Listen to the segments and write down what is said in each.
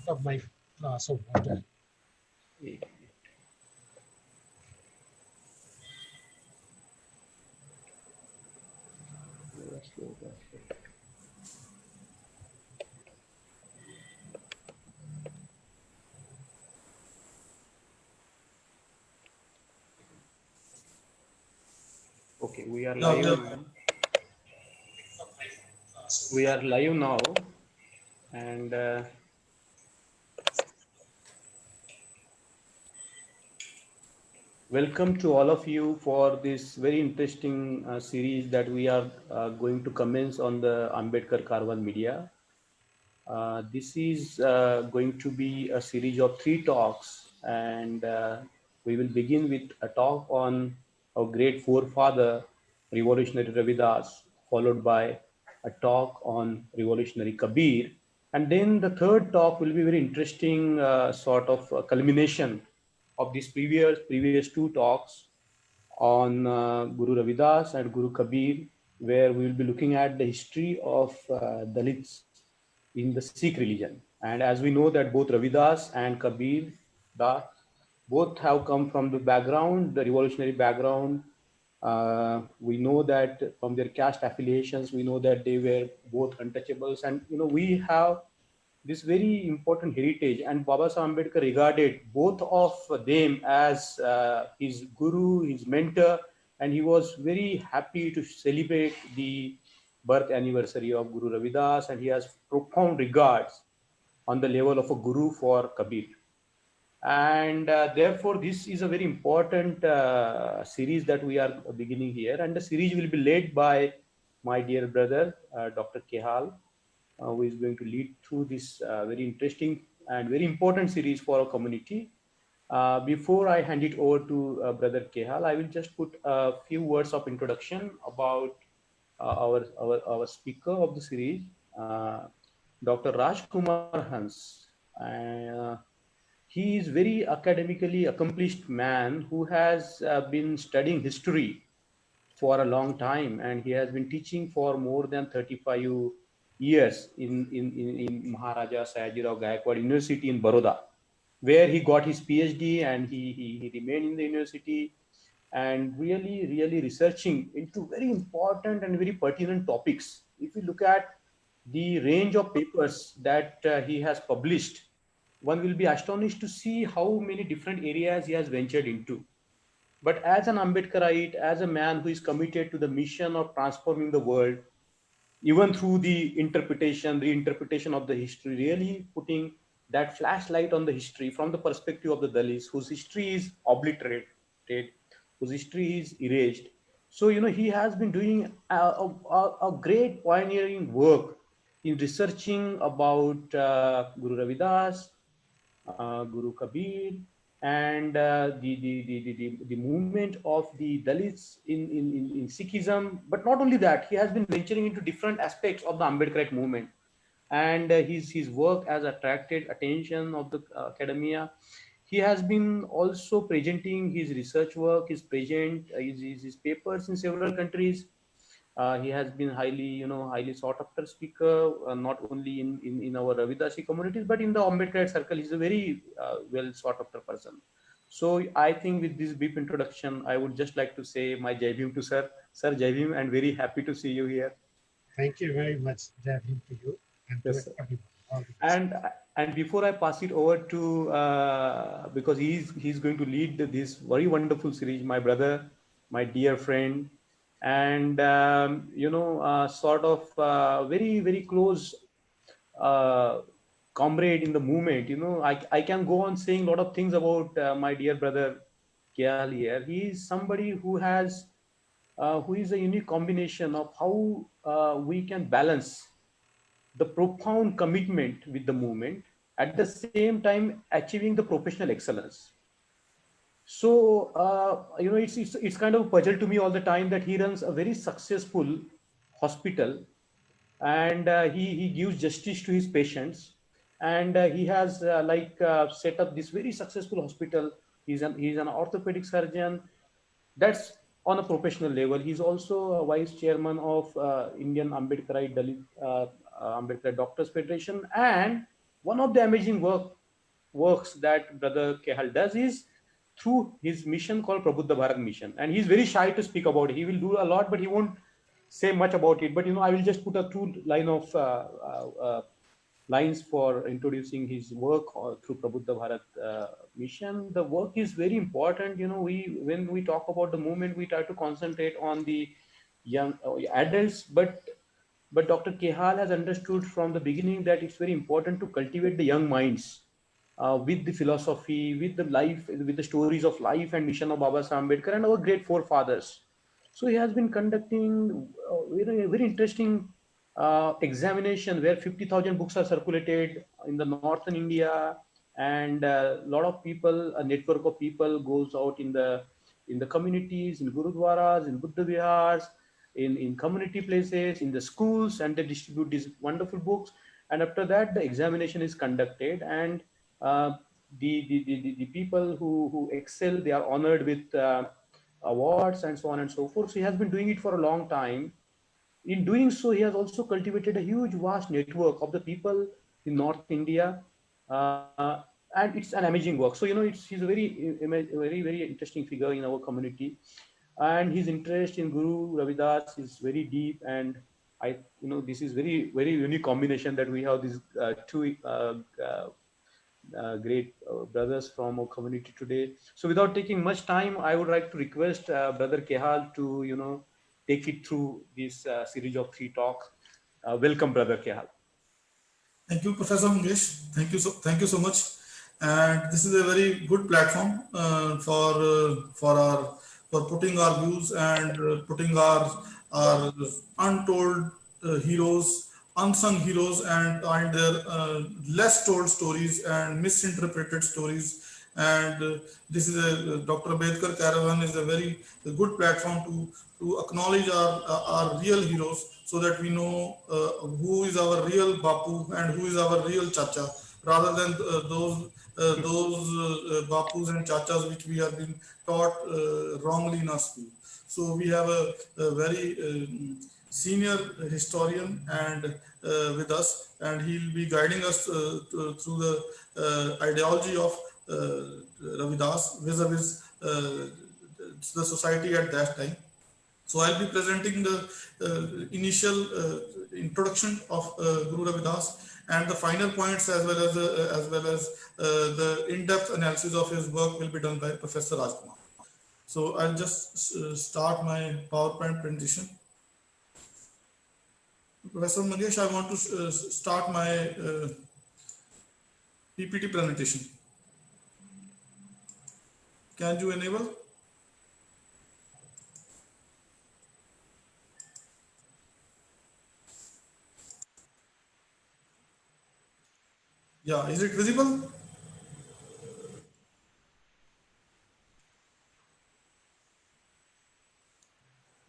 of my glass of water. Okay, we are live. We are live now, and welcome to all of you for this very interesting series that we are going to commence on the Ambedkar Karwal Media. This is going to be a series of 3 talks, and we will begin with a talk on our great forefather, revolutionary Ravidas, followed by a talk on revolutionary Kabir. And then the third talk will be very interesting sort of culmination of these previous 2 talks on Guru Ravidas and Guru Kabir, where we will be looking at the history of Dalits in the Sikh religion. And as we know that both Ravidas and Kabir Das both have come from the background, the revolutionary background. We know that from their caste affiliations, we know that they were both untouchables. And, we have this very important heritage, and Baba Sahib Ambedkar regarded both of them as his guru, his mentor, and he was very happy to celebrate the birth anniversary of Guru Ravidas, and he has profound regards on the level of a guru for Kabir. And therefore, this is a very important series that we are beginning here, and the series will be led by my dear brother, Dr. Kehal, who is going to lead through this very interesting and very important series for our community. Before I hand it over to Brother Kehal, I will just put a few words of introduction about our speaker of the series, Dr. Rajkumar Hans. He is very academically accomplished man who has been studying history for a long time, and he has been teaching for more than 35 years in Maharaja Sayajirao Gaikwad University in Baroda, where he got his PhD, and he remained in the university and really researching into very important and very pertinent topics. If you look at the range of papers that he has published, one will be astonished to see how many different areas he has ventured into. But as an Ambedkarite, as a man who is committed to the mission of transforming the world, even through the reinterpretation of the history, really putting that flashlight on the history from the perspective of the Dalits, whose history is obliterated, whose history is erased. So, he has been doing a great pioneering work in researching about Guru Ravidas, Guru Kabir, and the movement of the Dalits in Sikhism. But not only that, he has been venturing into different aspects of the Ambedkarite movement, and his work has attracted attention of the academia. He has been also presenting his research work, his papers in several countries. He has been highly sought after speaker, not only in our Ravidasi communities, but in the Ambedkarite circle. He's a very well sought after person. So I think with this brief introduction, I would just like to say my Jai Bhim to Sir. Sir, Jai Bhim, and very happy to see you here. Thank you very much, Jai Bhim, to you and to everyone. And before I pass it over to because he's going to lead this very wonderful series, my brother, my dear friend, and sort of very close comrade in the movement. I can go on saying a lot of things about my dear brother Kehal here. He is somebody who is a unique combination of how we can balance the profound commitment with the movement, at the same time achieving the professional excellence. So, it's kind of a puzzle to me all the time that he runs a very successful hospital, and he gives justice to his patients, and he has set up this very successful hospital. He's an orthopedic surgeon. That's on a professional level. He's also a vice chairman of Indian Ambedkarite Dalit Ambedkarite Doctors Federation, and one of the amazing works that Brother Kehal does is through his mission called Prabuddha Bharat Mission, and he's very shy to speak about it. He will do a lot, but he won't say much about it. But I will just put a lines for introducing his work through Prabuddha Bharat mission. The work is very important. When we talk about the movement, we try to concentrate on the young adults, but Dr. Kehal has understood from the beginning that it's very important to cultivate the young minds with the philosophy, with the life, with the stories of life and mission of Baba Sahib Ambedkar and our great forefathers. So he has been conducting very interesting examination where 50,000 books are circulated in the northern India, and a lot of people, a network of people goes out in the communities, in gurudwaras, in Buddha vihars, in community places, in the schools, and they distribute these wonderful books. And after that, the examination is conducted, and uh, the people who excel, they are honored with awards and so on and so forth. So he has been doing it for a long time. In doing so, he has also cultivated a huge, vast network of the people in North India, uh, and it's an amazing work. So he's a very interesting figure in our community, and his interest in Guru Ravidas is very deep. And this is very unique combination that we have these two great brothers from our community today. So without taking much time, I would like to request Brother Kehal to take it through this series of three talks. Welcome, Brother Kehal. Thank you, Professor Mangesh. Thank you so much. And this is a very good platform for putting our views and putting our untold heroes, unsung heroes, and their less told stories and misinterpreted stories. And this is a Dr. Ambedkar Caravan is a very good platform to acknowledge our real heroes, so that we know who is our real Bapu and who is our real Chacha, rather than those Bapus and Chachas which we have been taught wrongly in our school. So we have a very senior historian and with us, and he'll be guiding us through the ideology of Ravidas vis-a-vis the society at that time. So I'll be presenting the initial introduction of Guru Ravidas, and the final points, as well as the in-depth analysis of his work will be done by Professor Rajkumar. So I'll just start my PowerPoint presentation. Professor Mangesh, I want to start my PPT presentation. Can you enable? Yeah, is it visible?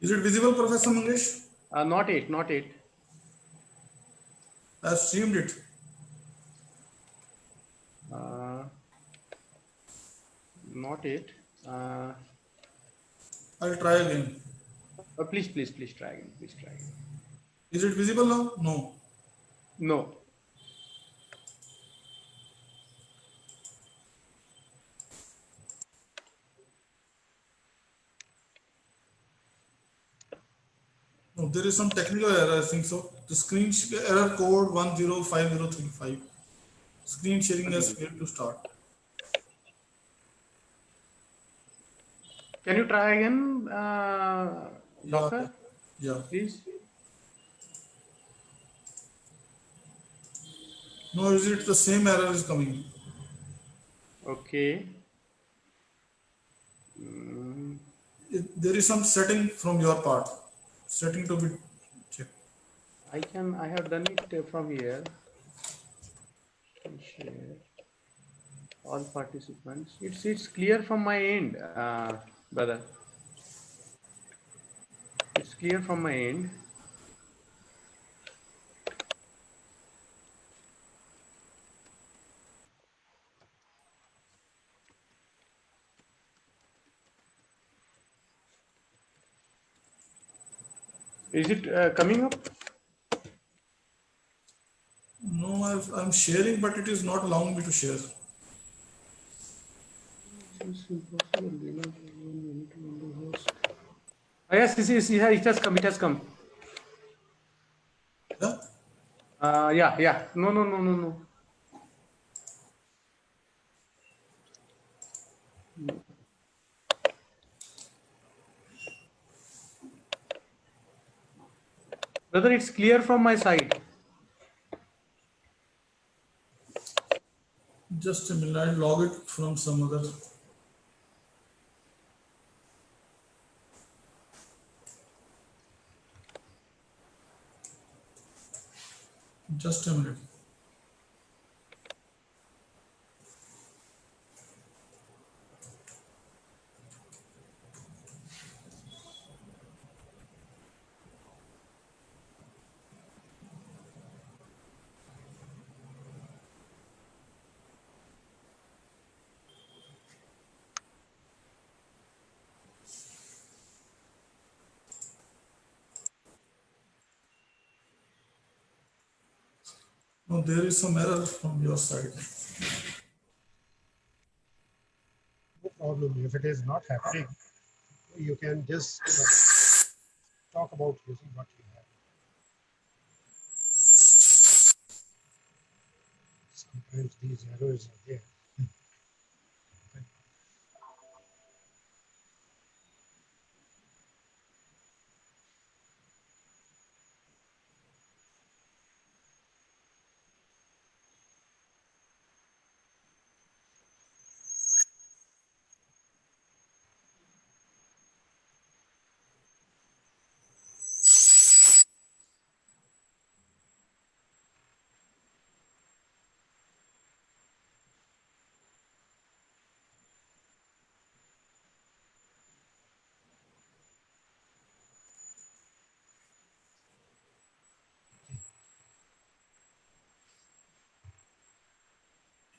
Is it visible, Professor Mangesh? Not it, not it. I've streamed it. Not it. I'll try again. Please try again. Please try again. Is it visible now? No. No. No, there is some technical error, I think so. The screen error code 105035. Screen sharing has failed to start. Can you try again, Doctor? Yeah. Please. No, is it the same error is coming? Okay. There is some setting from your part. Setting to be checked. I have done it from here. Share all participants. It's clear from my end, brother. It's clear from my end. Is it coming up? No, I'm sharing, but it is not allowing me to share. Yes, it has come. It has come. Yeah. Yeah. No. Brother, it's clear from my side. Just a minute, I'll log it from some other. Just a minute. No, there is some error from your side. No problem. If it is not happening, you can just talk about using what you have. Sometimes these errors are there.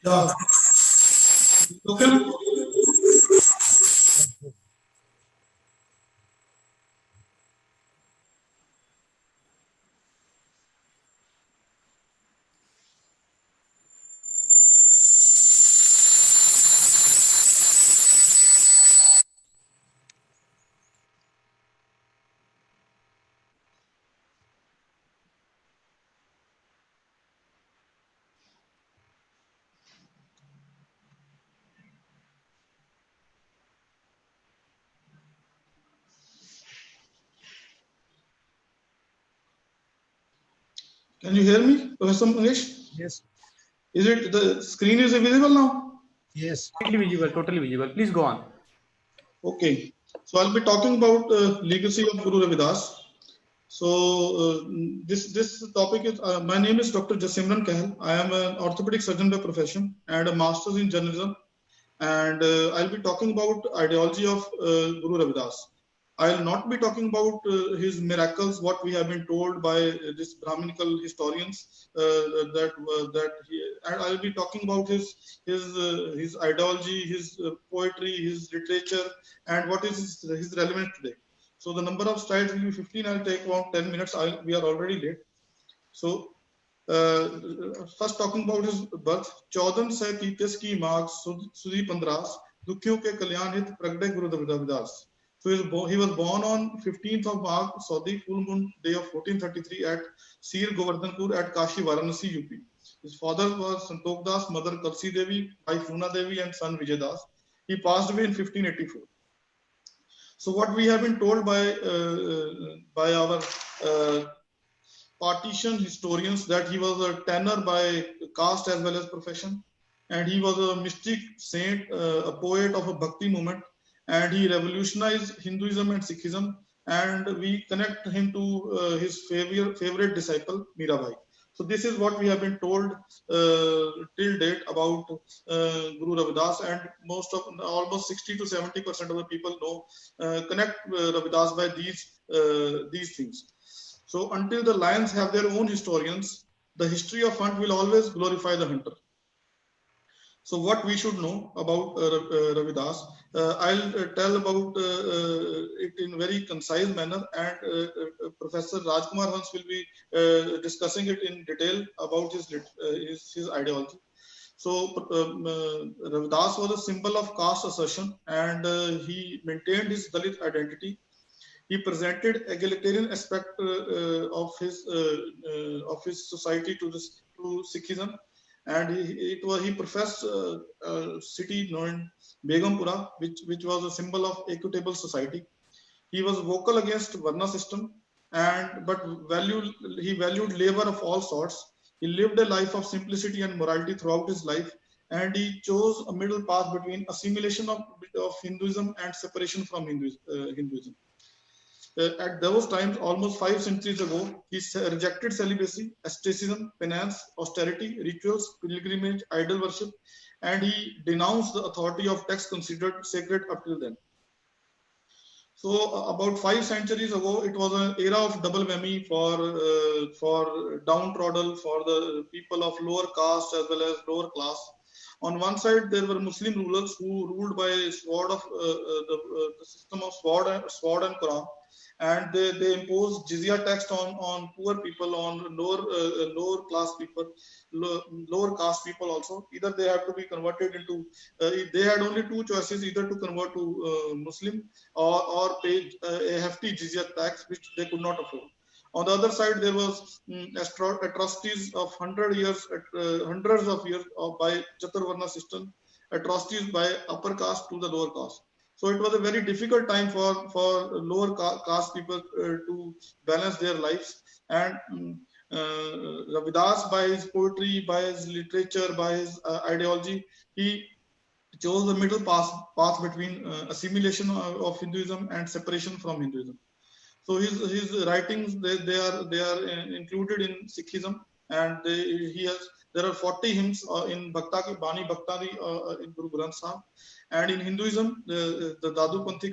Yeah. Okay. Now? Can you hear me, Professor Mangesh? Yes. Is it the screen is visible now? Yes. Totally visible. Please go on. Okay. So I'll be talking about legacy of Guru Ravidas. So this topic is, my name is Dr. Jas Simran Kehal. I am an orthopedic surgeon by profession and a master's in journalism. And I'll be talking about ideology of Guru Ravidas. I'll not be talking about his miracles, what we have been told by this Brahminical historians and I'll be talking about his ideology, his poetry, his literature, and what is his relevance today. So the number of slides will be 15. I'll take around 10 minutes. We are already late. So first talking about his birth. 1433 की माघ सुदी 15 दुखियों के कल्याण हित प्रगटे Guru Ravidas. So he was born on 15th of March, Saudi full moon day of 1433 at Sir Govardhanpur at Kashi, Varanasi, UP. His father was Santokh Das, mother Kalsi Devi, wife Poona Devi, and son Vijay Das. He passed away in 1584. So what we have been told by our partition historians that he was a tanner by caste as well as profession, and he was a mystic saint, a poet of a bhakti movement, and he revolutionized Hinduism and Sikhism, and we connect him to his favorite disciple Mirabai. So this is what we have been told till date about Guru Ravidas, and almost 60 to 70% of the people know connect Ravidas by these things. So until the lions have their own historians, the history of hunt will always glorify the hunter. So what we should know about Ravidas, I'll tell about it in very concise manner, and Professor Rajkumar Hans will be discussing it in detail about his ideology. So Ravidas was a symbol of caste assertion, and he maintained his Dalit identity. He presented egalitarian aspect of his society to Sikhism, and he professed a city known Begampura, which was a symbol of equitable society. He was vocal against Varna system, and but he valued labor of all sorts. He lived a life of simplicity and morality throughout his life, and he chose a middle path between assimilation of Hinduism and separation from Hinduism. At those times, almost 5 centuries ago, he rejected celibacy, asceticism, penance, austerity, rituals, pilgrimage, idol worship, and he denounced the authority of texts considered sacred up till then. So about 5 centuries ago, it was an era of double whammy for downtrodden, for the people of lower caste as well as lower class. On one side, there were Muslim rulers who ruled by sword of the system of sword and Quran, and they imposed jizya tax on poor people, on lower class people, lower caste people also. Either they have to be converted into, they had only two choices: either to convert to Muslim or pay a hefty jizya tax, which they could not afford. On the other side, there was atrocities of hundreds of years by Chaturvarna system, atrocities by upper caste to the lower caste. So it was a very difficult time for lower caste people to balance their lives. And Ravidas, by his poetry, by his literature, by his ideology, he chose the middle path between assimilation of Hinduism and separation from Hinduism. So his writings, they are included in Sikhism, and there are 40 hymns in Bani Bhakta in Guru Granth Sahib, and in Hinduism, the Dadu Panthi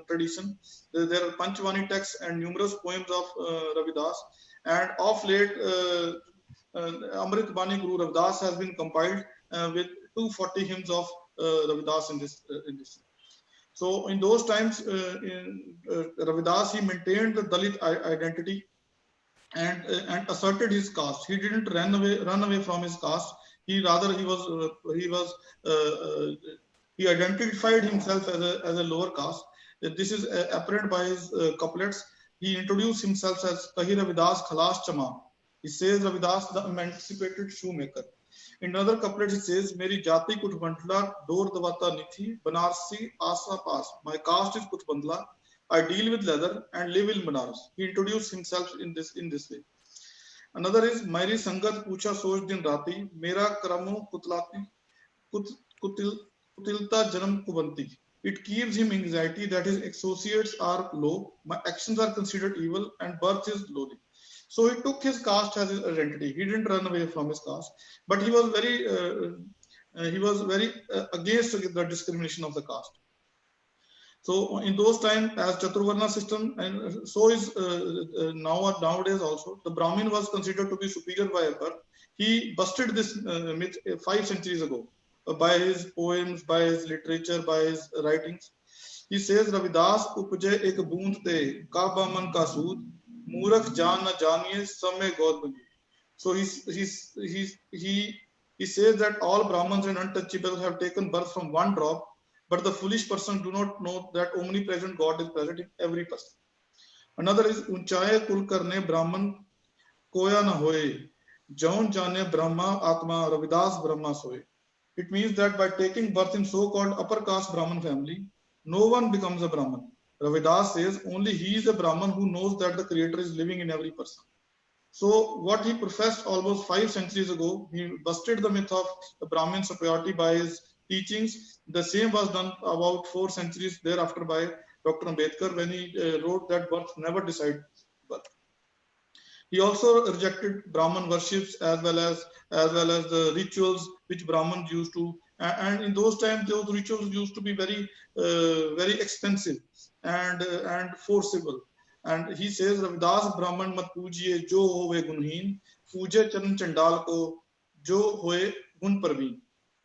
tradition, there are Panchvani texts and numerous poems of Ravidas, and of late Amrit Bani Guru Ravidas has been compiled with 240 hymns of Ravidas in this. So in those times, Ravidas, he maintained the Dalit identity and asserted his caste. He didn't run away from his caste. He identified himself as a lower caste. This is apparent by his couplets. He introduced himself as Kahi Ravidas Khalas Chama. He says Ravidas, the emancipated shoemaker. In another couplet, he says, Meri jati kuch bandla, dor davata nithi, Banarsi asa paas. My caste is kuch bandla. I deal with leather and live in Banaras. He introduced himself in this way. Another is, Meri sangat pucha soch din rati, Mera karamo kutlati, kutilta janam kubanti. It gives him anxiety that his associates are low, my actions are considered evil, and birth is lowly. So he took his caste as his identity. He didn't run away from his caste, but he was very against the discrimination of the caste. So in those times, as Chaturvarna system, and so is nowadays also, the Brahmin was considered to be superior by birth. He busted this myth 5 centuries ago by his poems, by his literature, by his writings. He says, Ravidas upje ek boond te kaaba man ka sood. Murak Jan na janiye samay God bani. So he says that all Brahmins and untouchables have taken birth from one drop, but the foolish person do not know that omnipresent God is present in every person. Another is Unchaye kul karne Brahman koya na hoye, jaun jane Brahma Atma Ravidas Brahma soye. It means that by taking birth in so-called upper caste Brahmin family, no one becomes a Brahmin. Ravidas says only he is a Brahman who knows that the Creator is living in every person. So what he professed almost 5 centuries ago, he busted the myth of the Brahmin superiority by his teachings. The same was done about 4 centuries thereafter by Dr. Ambedkar when he wrote that birth never decides birth. He also rejected Brahman worships as well as the rituals which Brahmins used to, and in those times those rituals used to be very expensive and forcible. And he says, Ravidas Brahman mat pujiye jo hove gunheen, puje charan chandal ko jo hoye gun parveen.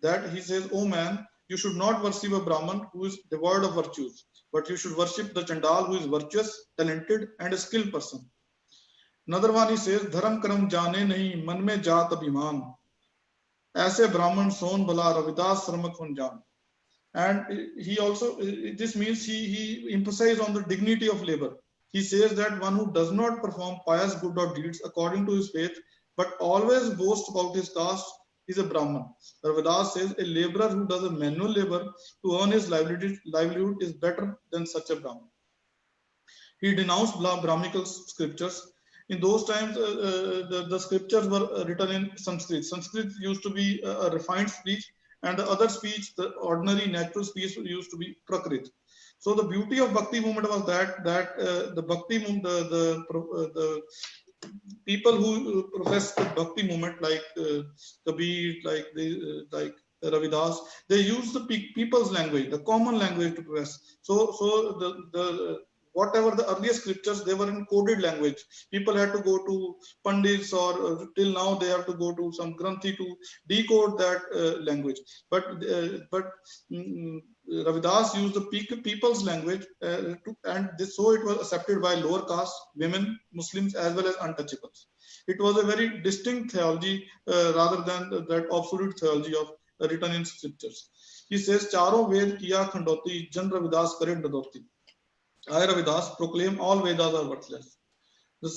that he says, "O man, you should not worship a Brahman who is devoid of virtues, but you should worship the Chandal who is virtuous, talented, and a skilled person." Another one he says, "Dharam karam jane nahi, man mein jaat abhiman. Aise Brahman son bala Ravidas sarmak jaan." And he also, this means he emphasized on the dignity of labor. He says that one who does not perform pious good or deeds according to his faith, but always boasts about his caste, is a Brahman. Ravidas says a laborer who does a manual labor to earn his livelihood is better than such a Brahman. He denounced Brahminical scriptures. In those times, the scriptures were written in Sanskrit. Sanskrit used to be a refined speech, and the other speech, the ordinary natural speech, used to be Prakrit. So the beauty of Bhakti movement was that the Bhakti movement, the people who profess the Bhakti movement, like Kabir, like Ravidas, they use the people's language, the common language to profess. So the whatever the earlier scriptures, they were in coded language. People had to go to pandits, or till now they have to go to some granthi to decode that language. But Ravidas used the people's language, so it was accepted by lower caste, women, Muslims, as well as untouchables. It was a very distinct theology rather than that absolute theology of written in scriptures. He says, "Charo Ved kiya khandoti, Jan Ravidas kare nadoti." I, Ravidas, proclaim all Vedas are worthless.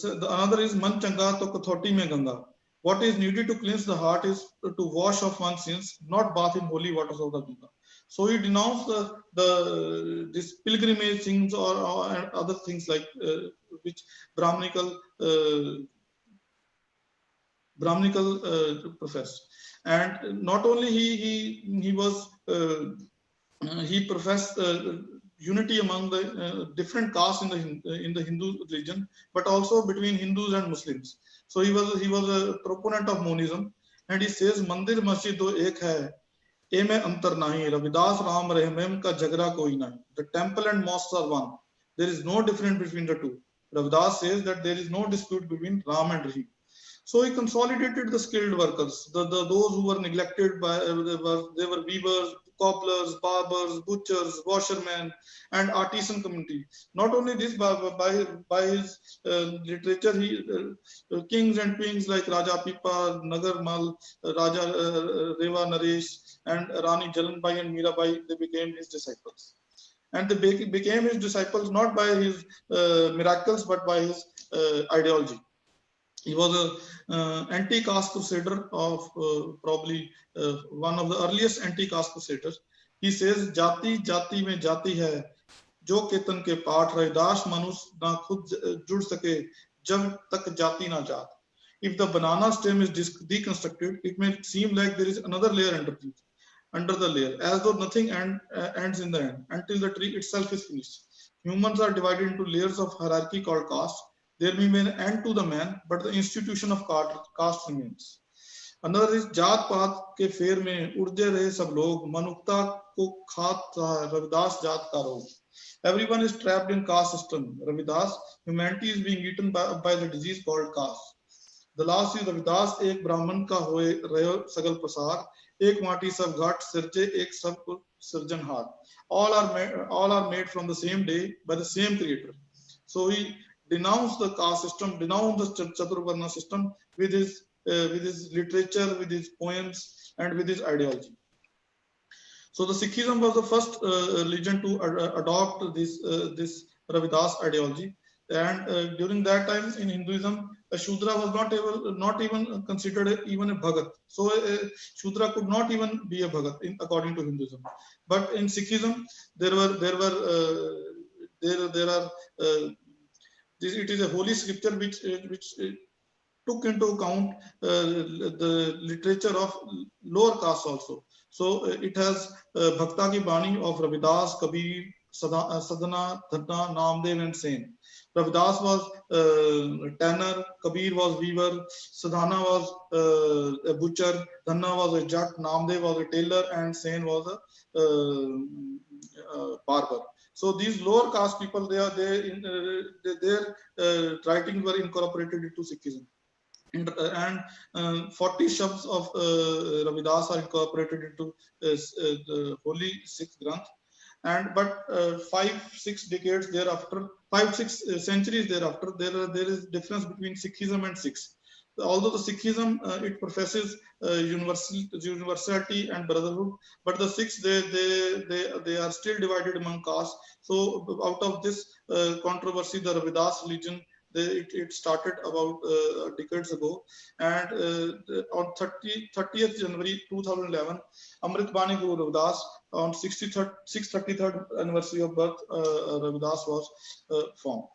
Another is, "Man changa to kathoti mein ganga." What is needed to cleanse the heart is to wash off one's sins, not bath in holy waters of the Ganga. So he denounced this pilgrimage things, or and other things like which Brahminical profess. And not only he was he professed unity among the different castes in the Hindu religion, but also between Hindus and Muslims. So he was a proponent of monism, and he says, "Mandir masjid do ek hai, ए में अंतर नहीं, रविदास राम रहमम का झगड़ा कोई नहीं." The temple and mosques are one. There is no difference between the two. Ravidas says that there is no dispute between Ram and Rahim. So he consolidated the skilled workers, those who were neglected by they were weavers, cobblers, barbers, butchers, washermen, and artisan community. Not only this, by his literature, kings and queens like Raja Pipa, Nagar Mal, Raja Reva Naresh, and Rani Jalanbai and Mirabai, they became his disciples. And they became his disciples not by his miracles, but by his ideology. He was an anti-caste crusader of probably one of the earliest anti-caste crusaders. He says, "Jati jati mein jati hai, jo ketan ke paath, Raidas manus na khud jud sake, jab tak jati na jaat." If the banana stem is deconstructed, it may seem like there is another layer under the layer, as though nothing ends in the end, until the tree itself is finished. Humans are divided into layers of hierarchy called caste. There may be an end to the man, but the institution of caste remains. Another is, "जात पात के फेर में उड़ते रहे सब लोग, मनुष्यता को खात रविदास जात का रोग." Everyone is trapped in caste system. Ravidas, humanity is being eaten by the disease called caste. The last is, "Ravidas एक ब्राह्मण का होए रहे सगल प्रसार, एक माटी सब घाट सिरजे, एक सब सृजनहार." All are made from the same day by the same creator. So he denounced the caste system, denounced the Chaturvarna system with his literature, with his poems, and with his ideology. So the Sikhism was the first religion to adopt this Ravidas ideology. And during that time in Hinduism, a Shudra was not even considered even a Bhagat. So a Shudra could not even be a Bhagat according to Hinduism. But in Sikhism, it is a holy scripture which took into account the literature of lower caste also. So it has Bhakta Ki Bani of Ravidas, Kabir, Sadhana, Dhanna, Namdev, and Sen. Ravidas was tanner, Kabir was weaver, Sadhana was a butcher, Dhanna was a jat, Namdev was a tailor, and Sen was a barber. So these lower caste people, their writings were incorporated into Sikhism. and 40 shabds of Ravidas are incorporated into the Holy Sikh Granth. And but 5-6 decades thereafter, 5-6 centuries thereafter, there is difference between Sikhism and Sikhs. Although the Sikhism it professes universality and brotherhood, but the Sikhs they are still divided among castes. So out of this controversy, the Ravidas religion it started about decades ago, and on 30th January 2011, Amrit Bani Guru Ravidas, on 633rd anniversary of birth, Ravidas was formed.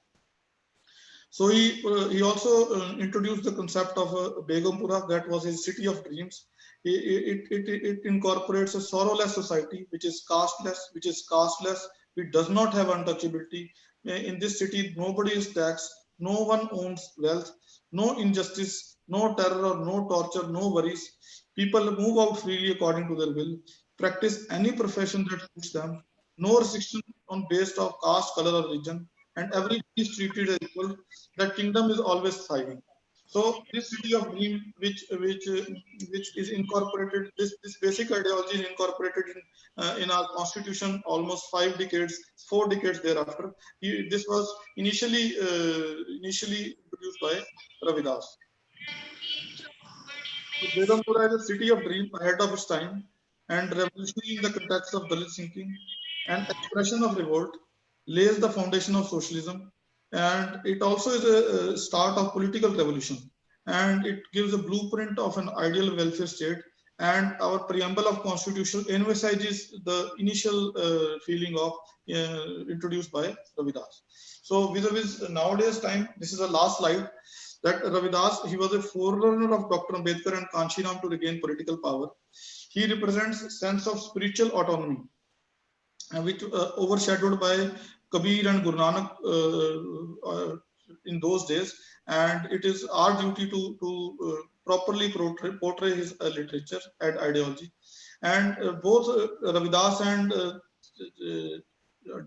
So he also introduced the concept of Begampura, that was his city of dreams. It incorporates a sorrowless society, which is casteless, which does not have untouchability. In this city, nobody is taxed, no one owns wealth, no injustice, no terror, or no torture, no worries. People move out freely according to their will, practice any profession that suits them, no restriction on based of caste, color, or religion, and everybody is treated as equal. That kingdom is always thriving. So this city of dream, which is incorporated, this basic ideology is incorporated in our constitution almost 5 decades, 4 decades thereafter. This was initially introduced by Ravidas. So Vedampura is a city of dream ahead of its time and revolutionary in the context of Dalit thinking. An expression of revolt lays the foundation of socialism, and it also is a start of political revolution, and it gives a blueprint of an ideal welfare state. And our preamble of constitution emphasizes the initial feeling of introduced by Ravidas. So vis-a-vis nowadays time, this is the last slide, that Ravidas, he was a forerunner of Dr. Ambedkar and Kanchiram to regain political power. He represents a sense of spiritual autonomy, which overshadowed by Kabir and Guru Nanak in those days. And it is our duty to properly portray his literature and ideology. And both Ravidas and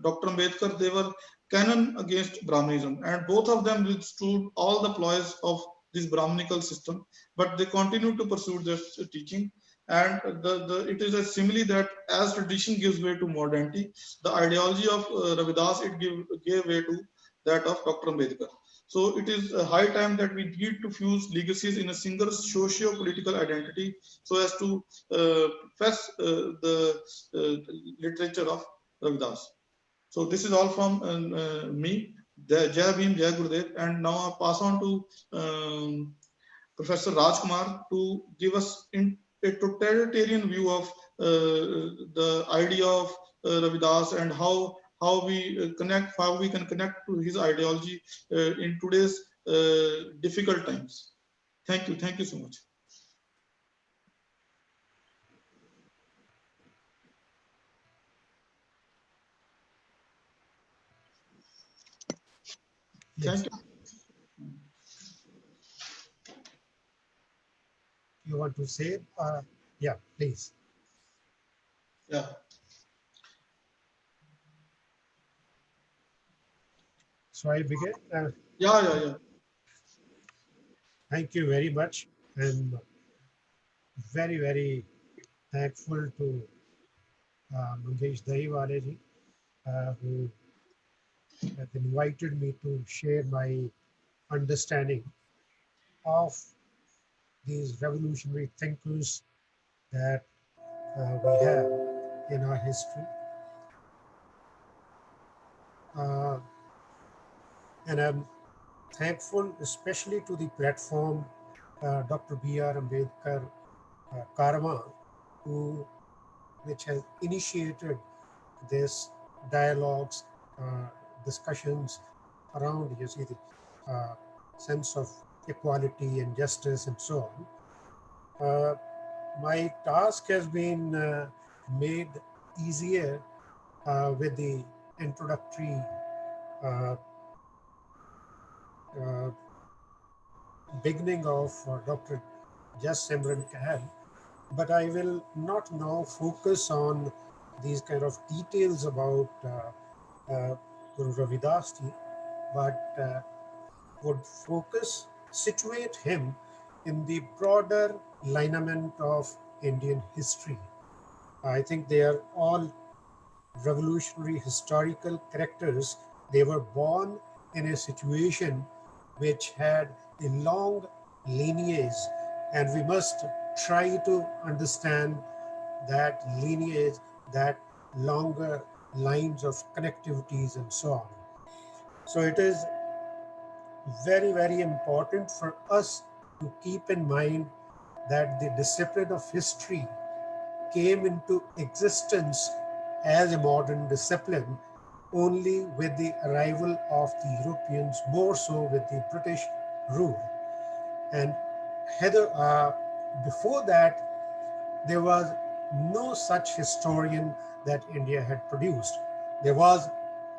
Dr. Ambedkar, they were canon against Brahminism, and both of them withstood all the ploys of this Brahminical system, but they continued to pursue their teaching. And it is a simile that as tradition gives way to modernity, the ideology of Ravidas gave way to that of Dr. Ambedkar. So it is a high time that we need to fuse legacies in a single socio-political identity, so as to profess the literature of Ravidas. So this is all from me. Jai Bhim, Jai Gurudev. And now I pass on to Professor Rajkumar to give us a totalitarian view of the idea of Ravidas, and how we can connect to his ideology in today's difficult times. Thank you so much. Yes. Thank you. You want to say? Yeah, please. Yeah. So I begin. Yeah. Thank you very much. I'm very, very thankful to Mangesh Dahiwale ji, who have invited me to share my understanding of these revolutionary thinkers that we have in our history. And I'm thankful especially to the platform Dr. B.R. Ambedkar Karma, which has initiated this dialogues, discussions around, you see, the sense of equality and justice and so on. My task has been made easier with the introductory beginning of Dr. Jas Simran Kehal, but I will not now focus on these kind of details about Guru Ravidas ji, but would situate him in the broader lineament of Indian history. I think they are all revolutionary historical characters. They were born in a situation which had a long lineage, and we must try to understand that lineage, that longer lines of connectivities, and so on. So it is very, very important for us to keep in mind that the discipline of history came into existence as a modern discipline only with the arrival of the Europeans, more so with the British rule. And before that, there was no such historian that India had produced. There was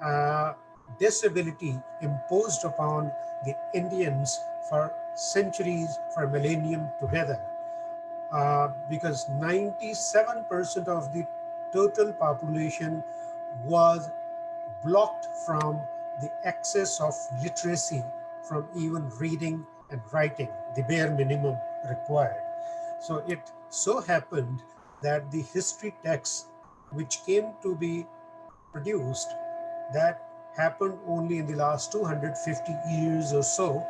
a disability imposed upon the Indians for centuries, for a millennium together, because 97% of the total population was blocked from the access of literacy, from even reading and writing, the bare minimum required. So it so happened that the history texts which came to be produced, that happened only in the last 250 years or so.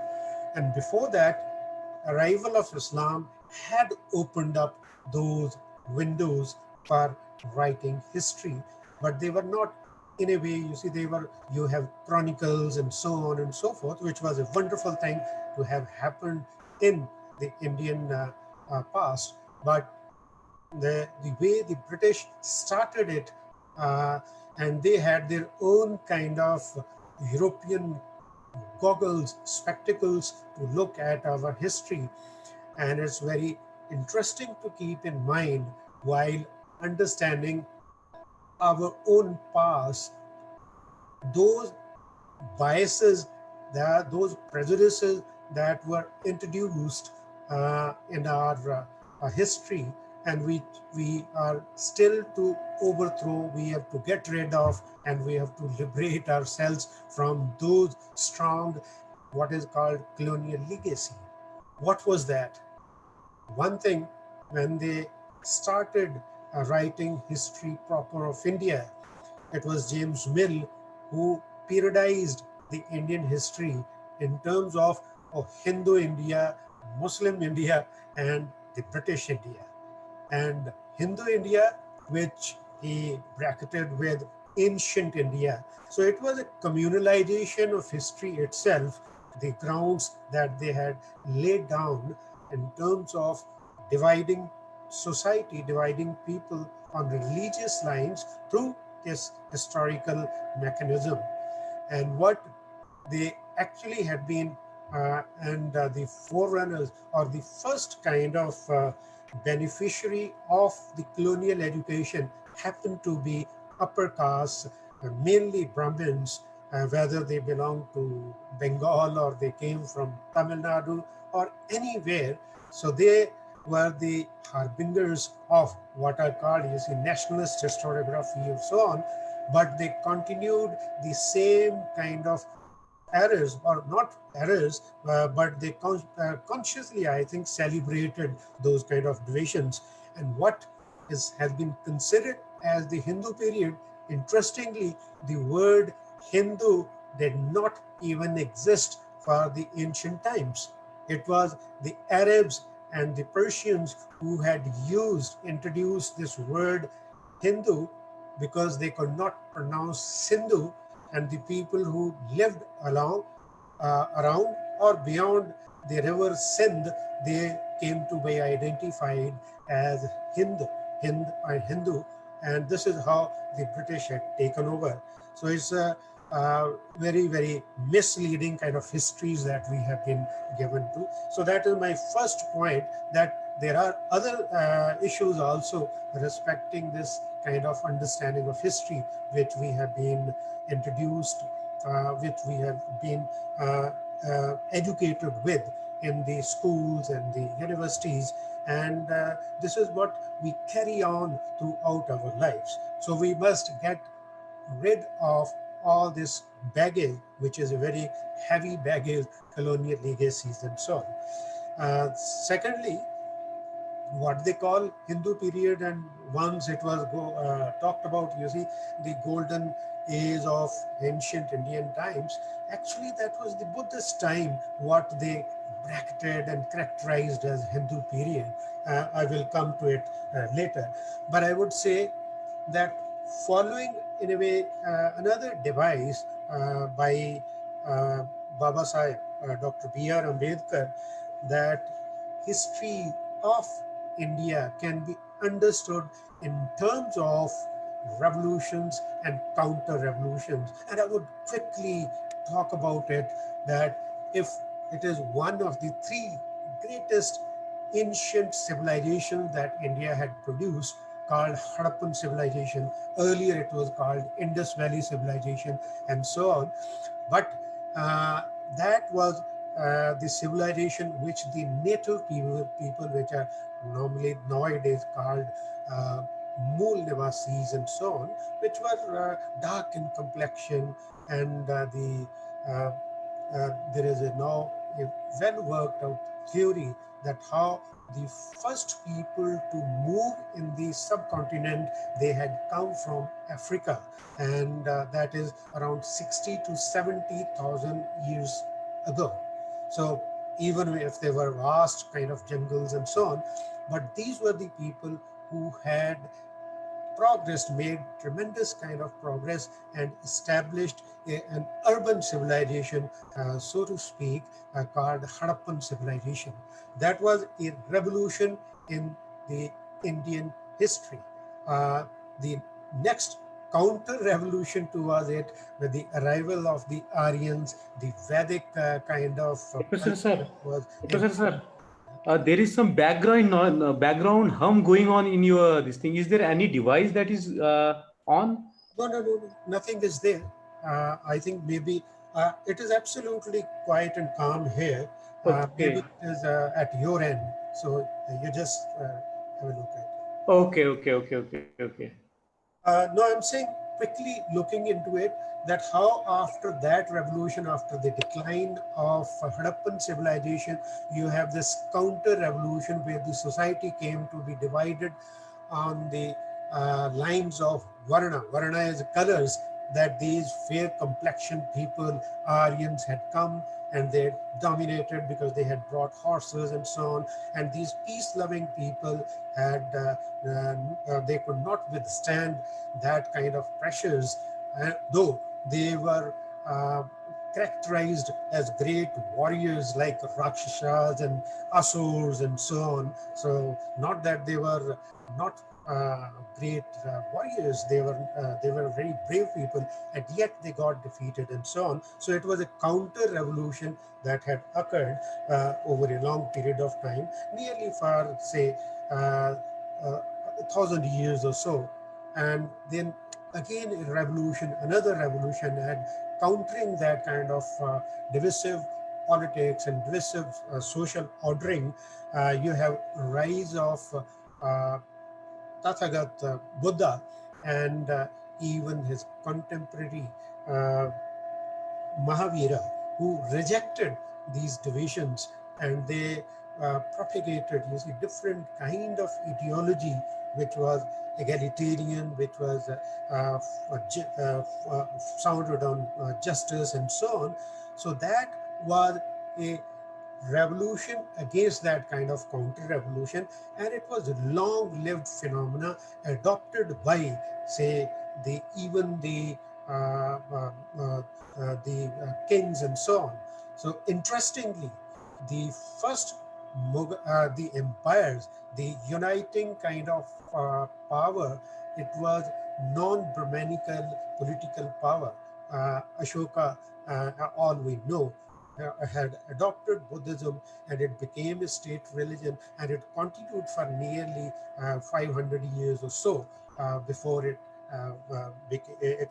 And before that, arrival of Islam had opened up those windows for writing history, but they were not, in a way, you see, you have chronicles and so on and so forth, which was a wonderful thing to have happened in the Indian past. But the way the British started it, uh, and they had their own kind of European goggles, spectacles to look at our history. And it's very interesting to keep in mind while understanding our own past, those biases, those prejudices that were introduced in our history, and we are still to overthrow, we have to get rid of, and we have to liberate ourselves from those strong, what is called colonial legacy. What was that? One thing, when they started writing history proper of India, it was James Mill who periodized the Indian history in terms of Hindu India, Muslim India, and the British India. And Hindu India, which he bracketed with ancient India. So it was a communalization of history itself, the grounds that they had laid down in terms of dividing society, dividing people on religious lines through this historical mechanism. And what they actually had been, and the forerunners, or the first kind of beneficiary of the colonial education, happened to be upper caste, mainly Brahmins, whether they belonged to Bengal or they came from Tamil Nadu or anywhere. So they were the harbingers of what are called, you see, nationalist historiography and so on, but they continued the same kind of errors, or not errors, but they consciously, I think, celebrated those kind of divisions. And what has been considered as the Hindu period, interestingly, the word Hindu did not even exist for the ancient times. It was the Arabs and the Persians who had introduced this word Hindu, because they could not pronounce Sindhu, and the people who lived around or beyond the river Sindh, they came to be identified as Hindu, and this is how the British had taken over. So it's a very, very misleading kind of histories that we have been given to. So that is my first point, that there are other issues also respecting this kind of understanding of history, which we have been introduced, which we have been educated with in the schools and the universities. And this is what we carry on throughout our lives. So we must get rid of all this baggage, which is a very heavy baggage, colonial legacies and so on. Secondly, what they call Hindu period, and once it was talked about, you see, the golden age of ancient Indian times, actually that was the Buddhist time, what they bracketed and characterized as Hindu period. I will come to it later. But I would say that following, in a way, another device by uh, Baba Sahib, Dr. B.R. Ambedkar, that history of India can be understood in terms of revolutions and counter revolutions. And I would quickly talk about it, that if it is one of the three greatest ancient civilizations that India had produced, called Harappan civilization. Earlier it was called Indus Valley civilization, and so on. But uh, that was the civilization which the native people which are normally nowadays called uh, Mool Nivasis and so on, which were dark in complexion, and uh, there is now a well worked out theory that how the first people to move in the subcontinent, they had come from Africa, and that is around 60 to 70,000 years ago. So even if there were vast kind of jungles and so on, but these were the people who had progressed, made tremendous kind of progress, and established an urban civilization, so to speak, called Harappan civilization. That was a revolution in the Indian history. The next counter revolution towards it, with the arrival of the Aryans, the Vedic kind of Professor culture sir, was Professor sir, there is some background hum going on in your this thing. Is there any device that is on? No, nothing is there. I think maybe it is absolutely quiet and calm here. Maybe Okay. it is at your end. So you just have a look at it. Okay. No, I'm saying quickly looking into it, that how after that revolution, after the decline of Harappan civilization, you have this counter revolution where the society came to be divided on the lines of Varna. Varna is colors, that these fair complexioned people, Aryans, had come and they dominated because they had brought horses and so on. And these peace loving people had, they could not withstand that kind of pressures, though they were characterized as great warriors like Rakshasas and Asurs and so on. So not that they were not great warriors, they were very brave people, and yet they got defeated and so on. So it was a counter revolution that had occurred over a long period of time, nearly for say uh, 1,000 years or so. And then again a revolution, another revolution, and countering that kind of divisive politics and divisive social ordering. You have rise of Tathagat Buddha, and even his contemporary uh, Mahavira, who rejected these divisions, and they propagated, you see, different kind of ideology, which was egalitarian, which was founded on justice and so on. So that was a revolution against that kind of counter-revolution, and it was a long-lived phenomena adopted by, say, even kings and so on. So interestingly, the first the empires, the uniting kind of power, it was non-Brahminical political power. Ashoka, all we know, had adopted Buddhism, and it became a state religion, and it continued for nearly 500 years or so before it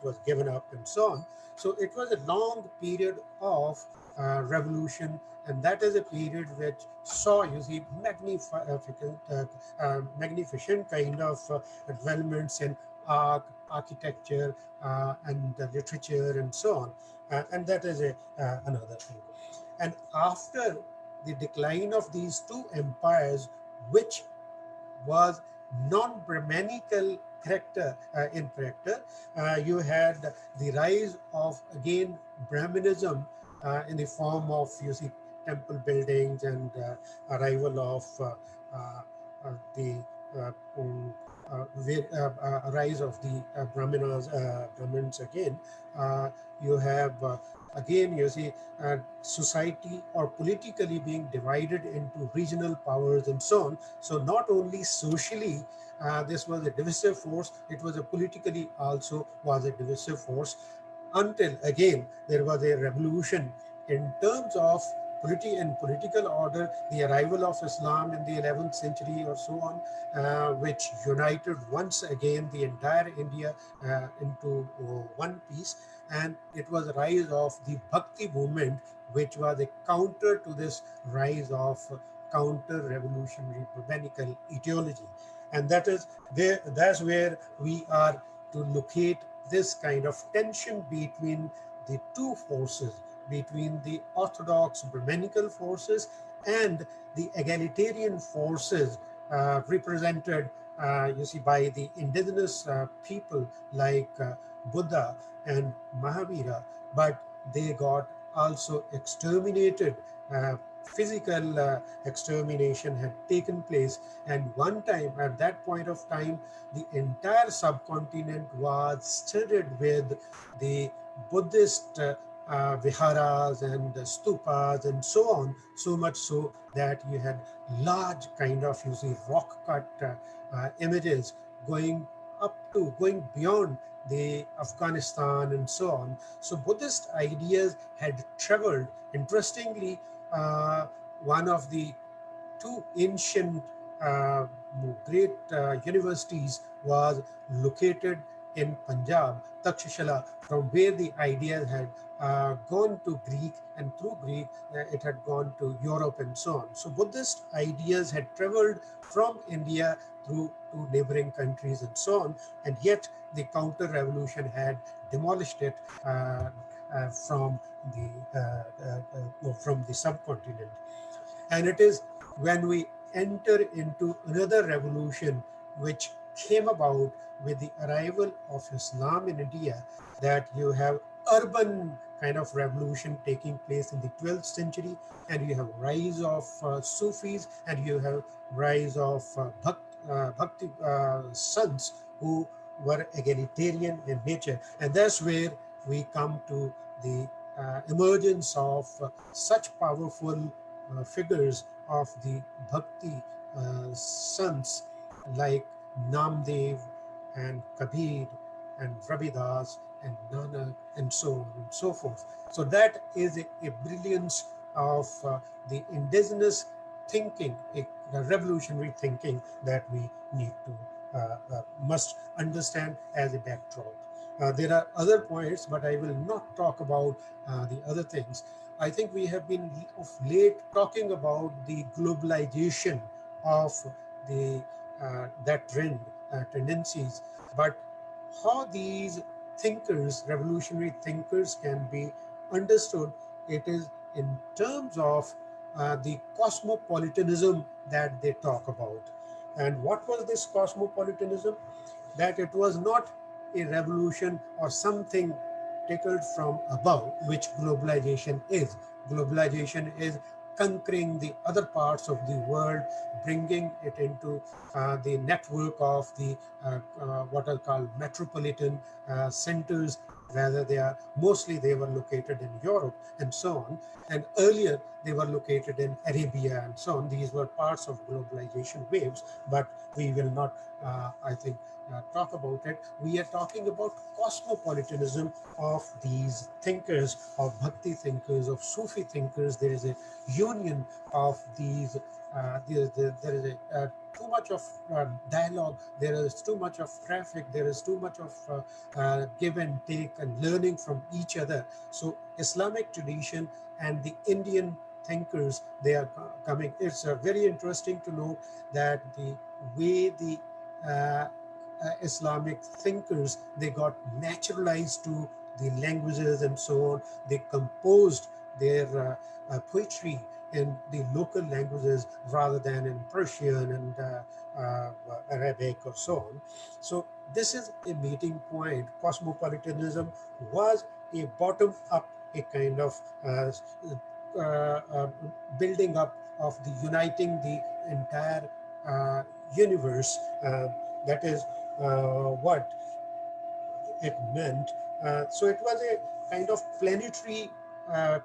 was given up and so on. So it was a long period of revolution, and that is a period which saw, you see, magnificent kind of developments in art, architecture, and literature and so on. And that is another thing. And after the decline of these two empires, which was non-Brahminical character in character. You had the rise of again Brahminism in the form of, you see, temple buildings and arrival of the rise of the Brahmins again. You have again, you see, society or politically being divided into regional powers and so on. So not only socially, this was a divisive force, it was a politically also was a divisive force, until again there was a revolution in terms of political order, the arrival of Islam in the 11th century or so on, which united once again the entire India into one piece. And it was the rise of the Bhakti movement, which was a counter to this rise of counter-revolutionary Brahminical ideology. And that is there. That's where we are to locate this kind of tension between the two forces, between the orthodox Brahminical forces and the egalitarian forces represented, you see, by the indigenous people like Buddha and Mahavira, but they got also exterminated. Physical extermination had taken place, and one time, at that point of time, the entire subcontinent was studded with the Buddhist viharas and stupas and so on, so much so that you had large kind of, you see, rock cut images going beyond the Afghanistan and so on. So Buddhist ideas had traveled. Interestingly, one of the two ancient great universities was located in Punjab, Takshashila, from where the ideas had gone to Greek, and through Greek it had gone to Europe and so on. So Buddhist ideas had traveled from India through to neighboring countries and so on, and yet the counter-revolution had demolished it from the subcontinent. And it is when we enter into another revolution which came about with the arrival of Islam in India, that you have urban kind of revolution taking place in the 12th century, and you have rise of Sufis, and you have rise of Bhakti sons who were egalitarian in nature. And that's where we come to the emergence of such powerful figures of the Bhakti sons like Namdev and Kabir and Ravidas and Nanak and so on and so forth. So that is a brilliance of the indigenous thinking, a revolutionary thinking that we need to must understand as a backdrop. There are other points, but I will not talk about the other things. I think we have been of late talking about the globalization of the that trend, tendencies, but how these thinkers, revolutionary thinkers, can be understood. It is in terms of the cosmopolitanism that they talk about. And what was this cosmopolitanism? That it was not a revolution or something taken from above, which globalization is. Globalization is conquering the other parts of the world, bringing it into the network of the what are called metropolitan centers. Rather, they were located in Europe and so on. And earlier they were located in Arabia and so on. These were parts of globalization waves, but we will not, I think, talk about it. We are talking about cosmopolitanism of these thinkers, of Bhakti thinkers, of Sufi thinkers. There is a union of these. There is too much of dialogue. There is too much of traffic. There is too much of give and take and learning from each other. So Islamic tradition and the Indian thinkers, they are coming. It's very interesting to know that the way the Islamic thinkers, they got naturalized to the languages and so on. They composed their poetry in the local languages rather than in Persian and Arabic or so on. So this is a meeting point. Cosmopolitanism was a bottom-up, a kind of uh, uh, building up of the uniting the entire universe. That is what it meant. So it was a kind of planetary uh,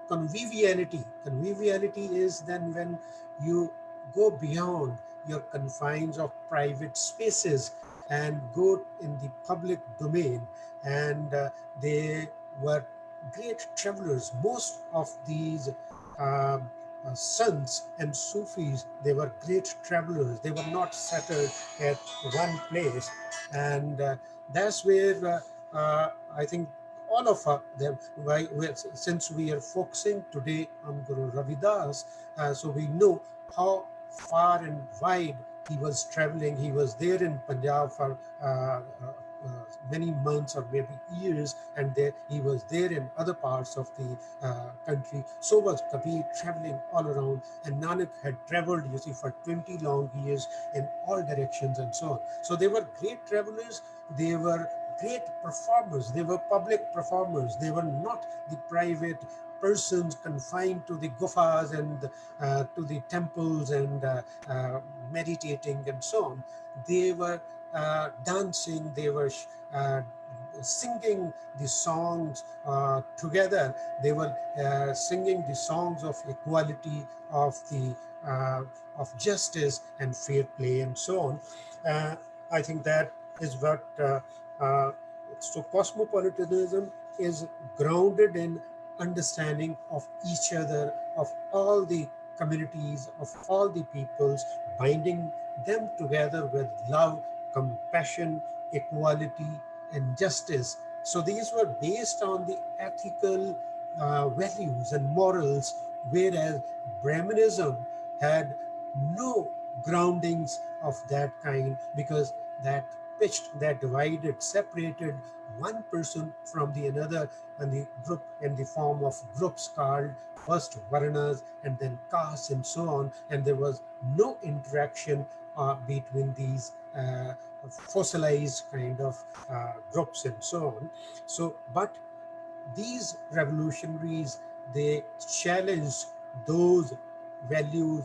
conviviality. Conviviality is then when you go beyond your confines of private spaces and go in the public domain. And they were great travelers. Most of these um, sons and Sufis, they were great travelers. They were not settled at one place. And that's where I think all of them, since we are focusing today on Guru Ravidas, so we know how far and wide he was traveling. He was there in Punjab for many months or maybe years, and there he was there in other parts of the country. So was Kabir, traveling all around, and Nanak had traveled, you see, for 20 long years in all directions and so on. So they were great travelers. They were great performers. They were public performers. They were not the private persons confined to the gufas and to the temples and meditating and so on. They were dancing. They were uh, singing the songs together. They were singing the songs of equality, uh, of justice and fair play and so on. I think that is what uh, so cosmopolitanism is grounded in understanding of each other, of all the communities, of all the peoples, binding them together with love, compassion, equality, and justice. So these were based on the ethical values and morals, whereas Brahminism had no groundings of that kind, because that pitched, that divided, separated one person from the another, and the group in the form of groups called first varnas and then castes and so on, and there was no interaction between these fossilized kind of groups and so on. So, but these revolutionaries, they challenged those values,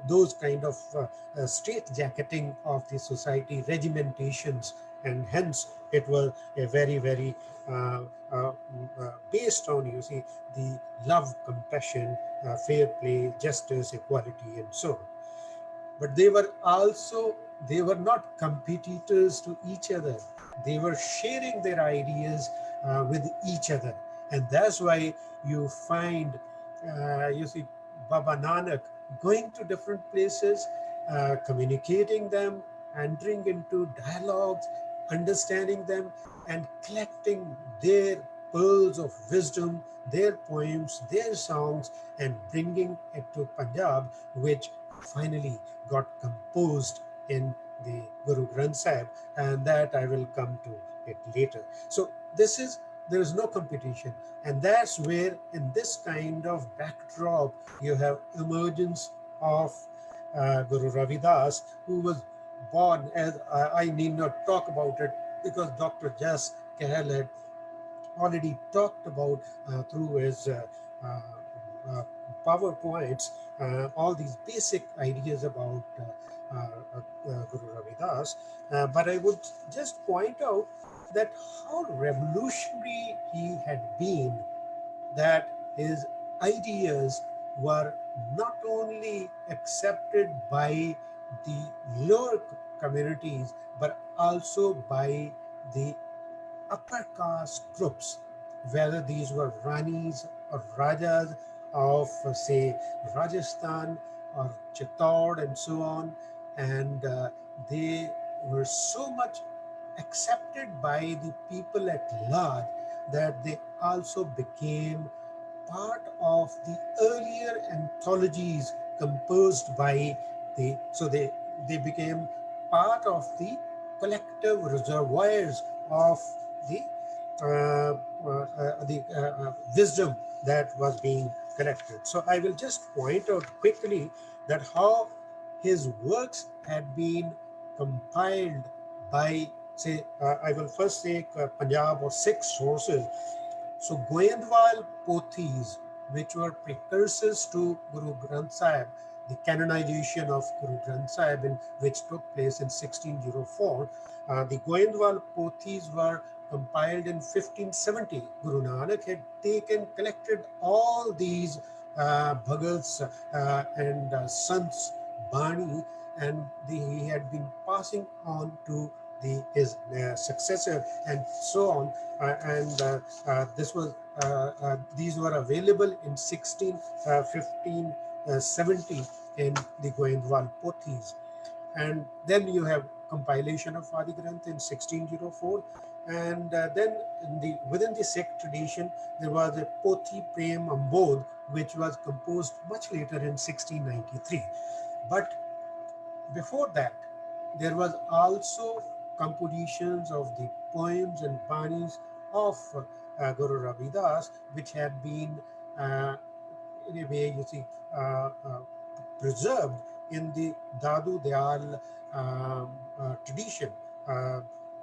those kind of straitjacketing of the society, regimentations, and hence it was a very, very based on, you see, the love, compassion, fair play, justice, equality, and so on. But they were also, they were not competitors to each other. They were sharing their ideas with each other. And that's why you find, you see, Baba Nanak going to different places, communicating them, entering into dialogues, understanding them, and collecting their pearls of wisdom, their poems, their songs, and bringing it to Punjab, which finally got composed in the Guru Granth Sahib, and that I will come to it later. So this is, there is no competition, and that's where in this kind of backdrop you have emergence of Guru Ravidas, who was born as I need not talk about it because Dr. Jas Kehal had already talked about through his uh, uh, PowerPoints, all these basic ideas about Guru Ravidas. But I would just point out that how revolutionary he had been, that his ideas were not only accepted by the lower communities, but also by the upper caste groups, whether these were Ranis or Rajas of, say, Rajasthan or Chittor and so on. And they were so much accepted by the people at large that they also became part of the earlier anthologies composed by the, so they became part of the collective reservoirs of the wisdom that was being collected. So I will just point out quickly that how his works had been compiled by, say, I will first take Punjab or Sikh sources. So Goindwal Pothis, which were precursors to Guru Granth Sahib, the canonization of Guru Granth Sahib, which took place in 1604, the Goindwal Pothis were compiled in 1570. Guru Nanak had collected all these bhagats and sants Bani, and he had been passing on to his successor and so on. And this was these were available in 1570 in the Goindwal Pothis. And then you have compilation of Adi Granth in 1604. And then within the Sikh tradition, there was a Pothi Prem Ambodh, which was composed much later in 1693. But before that, there was also compositions of the poems and banis of Guru Ravidas, which had been, in a way, you see, preserved in the Dadu Dayal tradition. Uh,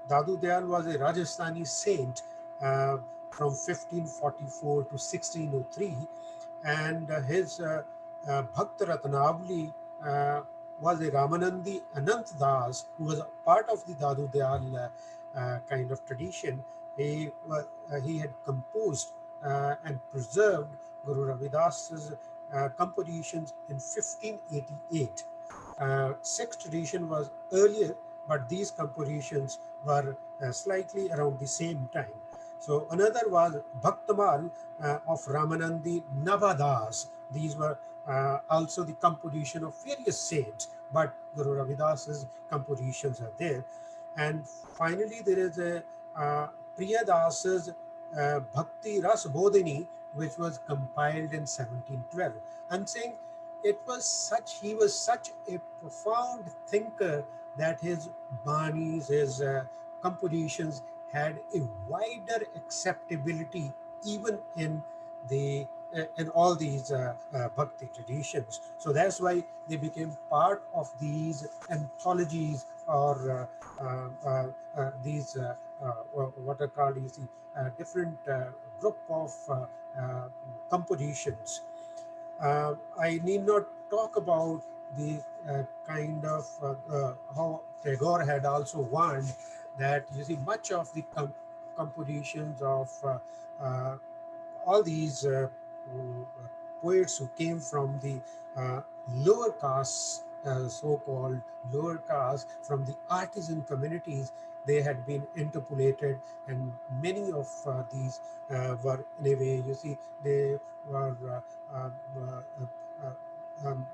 Dadu Dayal was a Rajasthani saint from 1544 to 1603, and his Bhakt Ratnavali was a Ramanandi Anant Das, who was a part of the Dadu Dayal kind of tradition. He had composed and preserved Guru Ravidas's compositions in 1588. Sikh tradition was earlier, but these compositions were slightly around the same time. So another was Bhaktamal of Ramanandi Navadas. These were also the composition of various saints, but Guru Ravidas's compositions are there. And finally, there is a Priyadasa's Bhakti Ras Bodhini, which was compiled in 1712. I'm saying he was such a profound thinker that his banis, his compositions had a wider acceptability even in all these bhakti traditions. So that's why they became part of these anthologies or these what are called different group of compositions. I need not talk about the kind of how Tagore had also warned that much of the compositions of uh, all these poets who came from the lower castes, so-called lower castes, from the artisan communities, they had been interpolated, and many of these were, in a way, they were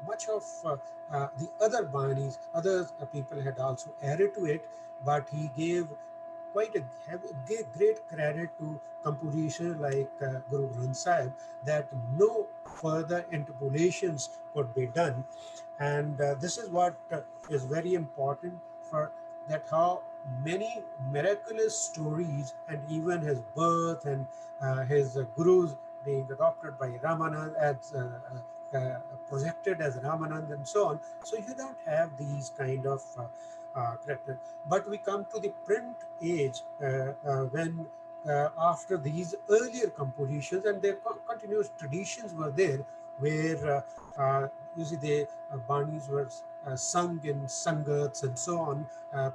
much of the other banis, other people had also added to it, but he gave great credit to composition like Guru Granth Sahib, that no further interpolations could be done. And this is what is very important for that, how many miraculous stories, and even his birth and his gurus being adopted by Ramanand as projected as Ramanand and so on. So you don't have these kind of characters. But we come to the print age when after these earlier compositions, and their continuous traditions were there, where the banis were sung in sangats and so on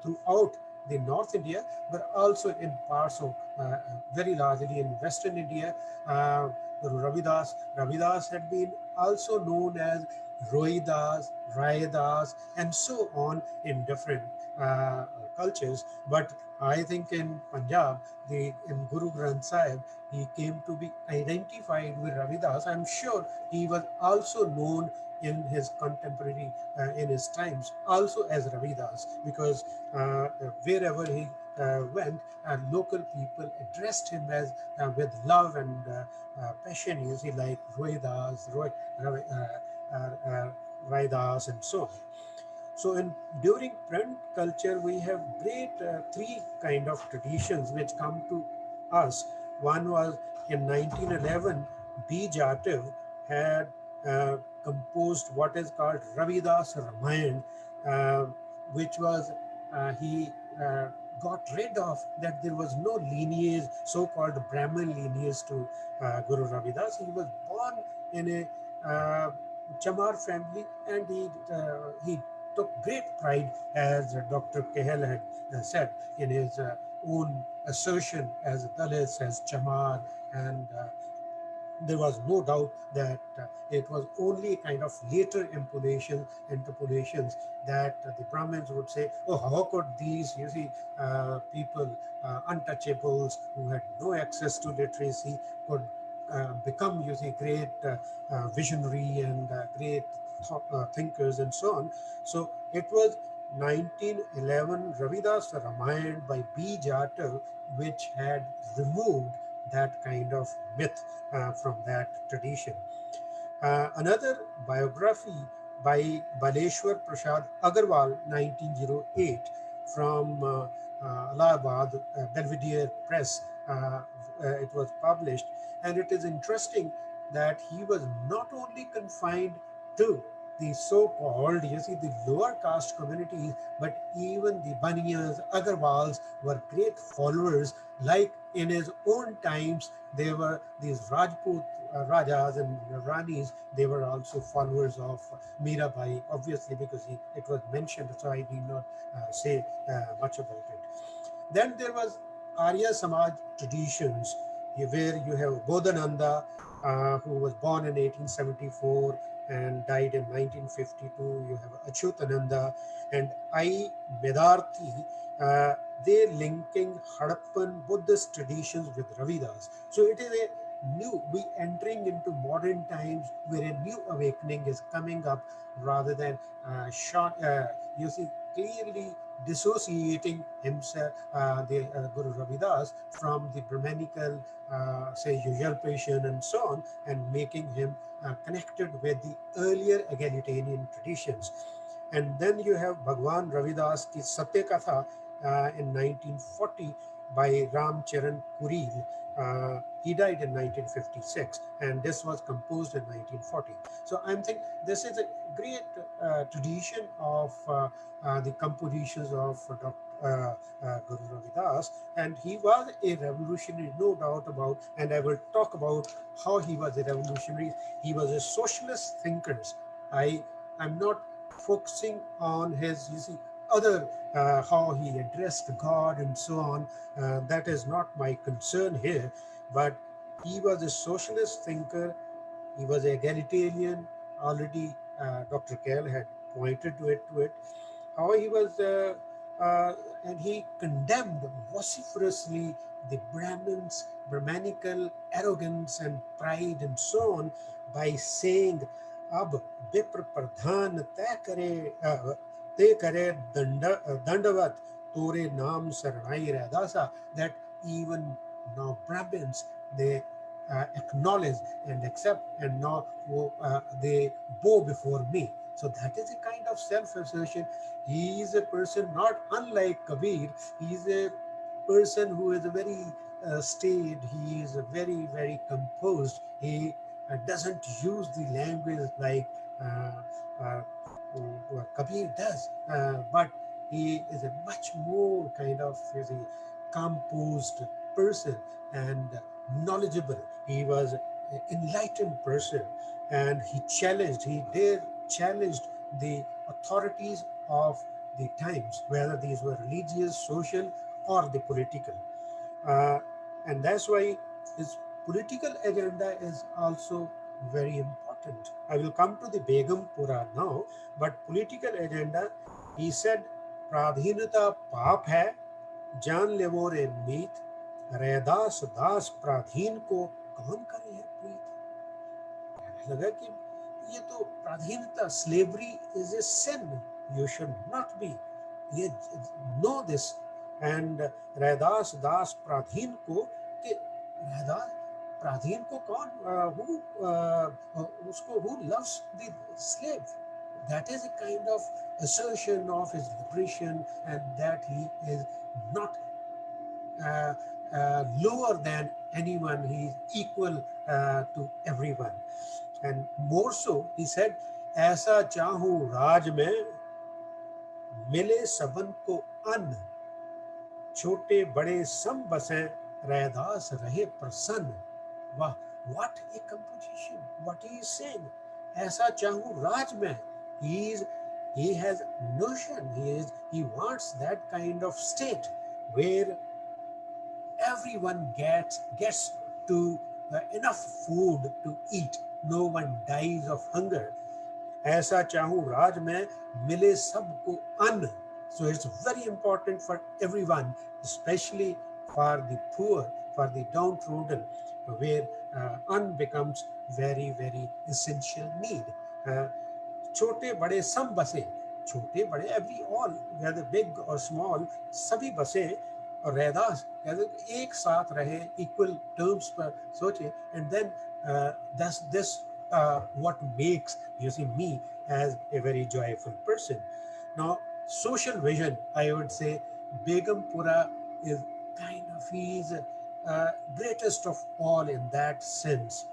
throughout the North India, but also in parts of very largely in Western India. Guru Ravidas had been also known as Rohidas, Raidas, and so on in different cultures. But I think in Punjab, in Guru Granth Sahib, he came to be identified with Ravidas. I'm sure he was also known in his contemporary, in his times, also as Ravidas, because wherever he went, local people addressed him as with love and passion, like Rohidas, Raidas, and so on. So during print culture, we have great three kind of traditions which come to us. One was in 1911, B. Jativ had composed what is called Ravidas Ramayana, uh, which was he got rid of that there was no lineage, so-called Brahmin lineage to Guru Ravidas. He was born in a Chamar family, and he took great pride, as Dr. Kehal had said, in his own assertion as Dalits, as Chamar, and there was no doubt that it was only kind of later interpolations that the Brahmins would say, oh, how could these, you see, people, untouchables who had no access to literacy, could become, you see, great visionary and great thinkers and so on. So it was 1911 Ravidas Ramayana by B. Jatal, which had removed that kind of myth from that tradition. Another biography by Baleshwar Prasad Agarwal, 1908, from Allahabad Belvedere Press. It was published, and it is interesting that he was not only confined to the so-called, you see, the lower caste communities, but even the Baniyas, Agarwals were great followers. Like in his own times, there were these Rajput Rajas and Ranis. They were also followers of Mirabai, obviously, because it was mentioned, so I need not say much about it. Then there was Arya Samaj traditions, where you have Bodhananda, who was born in 1874 and died in 1952. You have Achyutananda and I. Medarthi. They linking Harappan Buddhist traditions with Ravidas. So it is a we entering into modern times where a new awakening is coming up, rather than you see, clearly dissociating himself, the Guru Ravidas, from the Brahminical, say, usurpation and so on, and making him connected with the earlier egalitarian traditions. And then you have Bhagwan Ravidas ki Satya Katha in 1940 by Ram Charan Kuril. He died in 1956, and this was composed in 1940. So I'm thinking this is a great tradition of the compositions of Guru Ravidas, and he was a revolutionary, no doubt about. And I will talk about how he was a revolutionary. He was a socialist thinker. I'm not focusing on his, you see, other how he addressed God and so on. That is not my concern here, but he was a socialist thinker. He was egalitarian. Already Dr. Kehal had pointed to it. How he was, and he condemned vociferously the Brahmins, Brahminical arrogance and pride and so on, by saying, "Ab Vipra Pradhan te kare dandavat tore naam saranai radasa," that even now Brahmins, they acknowledge and accept, and now they bow before me. So that is a kind of self-assertion. He is a person not unlike Kabir. He is a person who is a very staid. He is a very, very composed. He doesn't use the language like Kabir does, but he is a much more kind of, you see, composed person and knowledgeable. He was an enlightened person, and he dare challenged the authorities of the times, whether these were religious, social, or the political. Uh, and that's why his political agenda is also very important. I will come to the Begampura now, but political agenda, he said, Pradhinata paap hai, जान लेवो रे मीत, रैदास दास प्राधीन को कौन करे है प्रीत। लगा कि ये तो प्राधीनता, slavery is a sin, you should not be, ये know this. And Raidas Das प्राधीन को, कि रैदास प्राधीन को कौन, उसको who loves the slave, that is a kind of assertion of his liberation, and that he is not lower than anyone, he is equal to everyone. And more so, he said, ऐसा चाहूं राज में मिले सबन को अन्न, छोटे बड़े सम बसें रैदास रहे प्रसन्न. Wow, what a composition! What he is saying? ऐसा चाहूं राज में. He has notion. He wants that kind of state where everyone gets to enough food to eat. No one dies of hunger. ऐसा चाहूं राज में मिले सबको अन्न. So it's very important for everyone, especially for the poor, for the downtrodden, where un becomes very, very essential need. छोटे बड़े सब बसें, छोटे बड़े every all, whether big or small, सभी बसें और रैदास एक साथ रहे, equal terms पर सोचे. And then that's this what makes, you see, me as a very joyful person. Now, social vision, I would say, Begampura is kind of, he's greatest of all in that sense,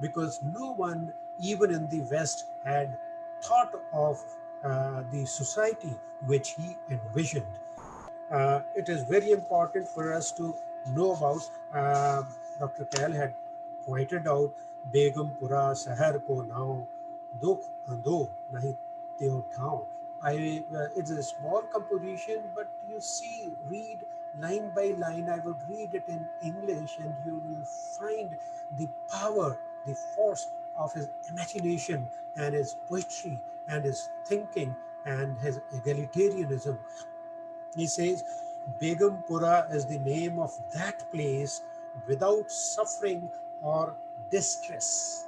because no one, even in the West, had thought of the society which he envisioned. It is very important for us to know about. Dr. Kehal had pointed out, Begampura शहर को नाव दुख अंधो नहीं त्यों ठाव. It's a small composition, but you see, read line by line. I would read it in English, and you will find the power, the force of his imagination and his poetry and his thinking and his egalitarianism. He says, Begampura is the name of that place without suffering or distress,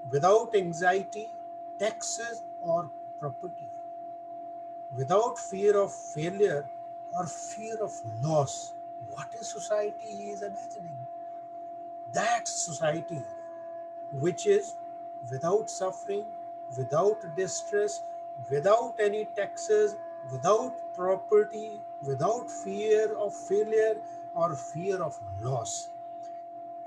without anxiety, taxes, or property, without fear of failure or fear of loss. What a society he is imagining! That society which is without suffering, without distress, without any taxes, without property, without fear of failure or fear of loss.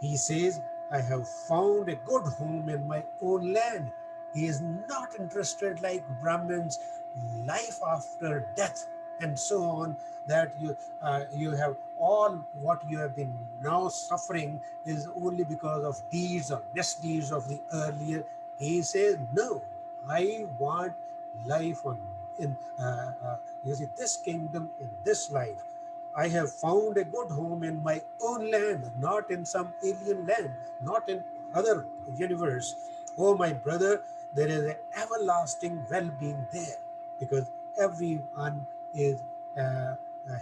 He says, I have found a good home in my own land. He is not interested like Brahmins, life after death and so on, that you have all what you have been now suffering is only because of deeds or misdeeds of the earlier. He says, no, I want life in you see, this kingdom, in this life. I have found a good home in my own land, not in some alien land, not in other universe. Oh, my brother, there is an everlasting well-being there, because everyone is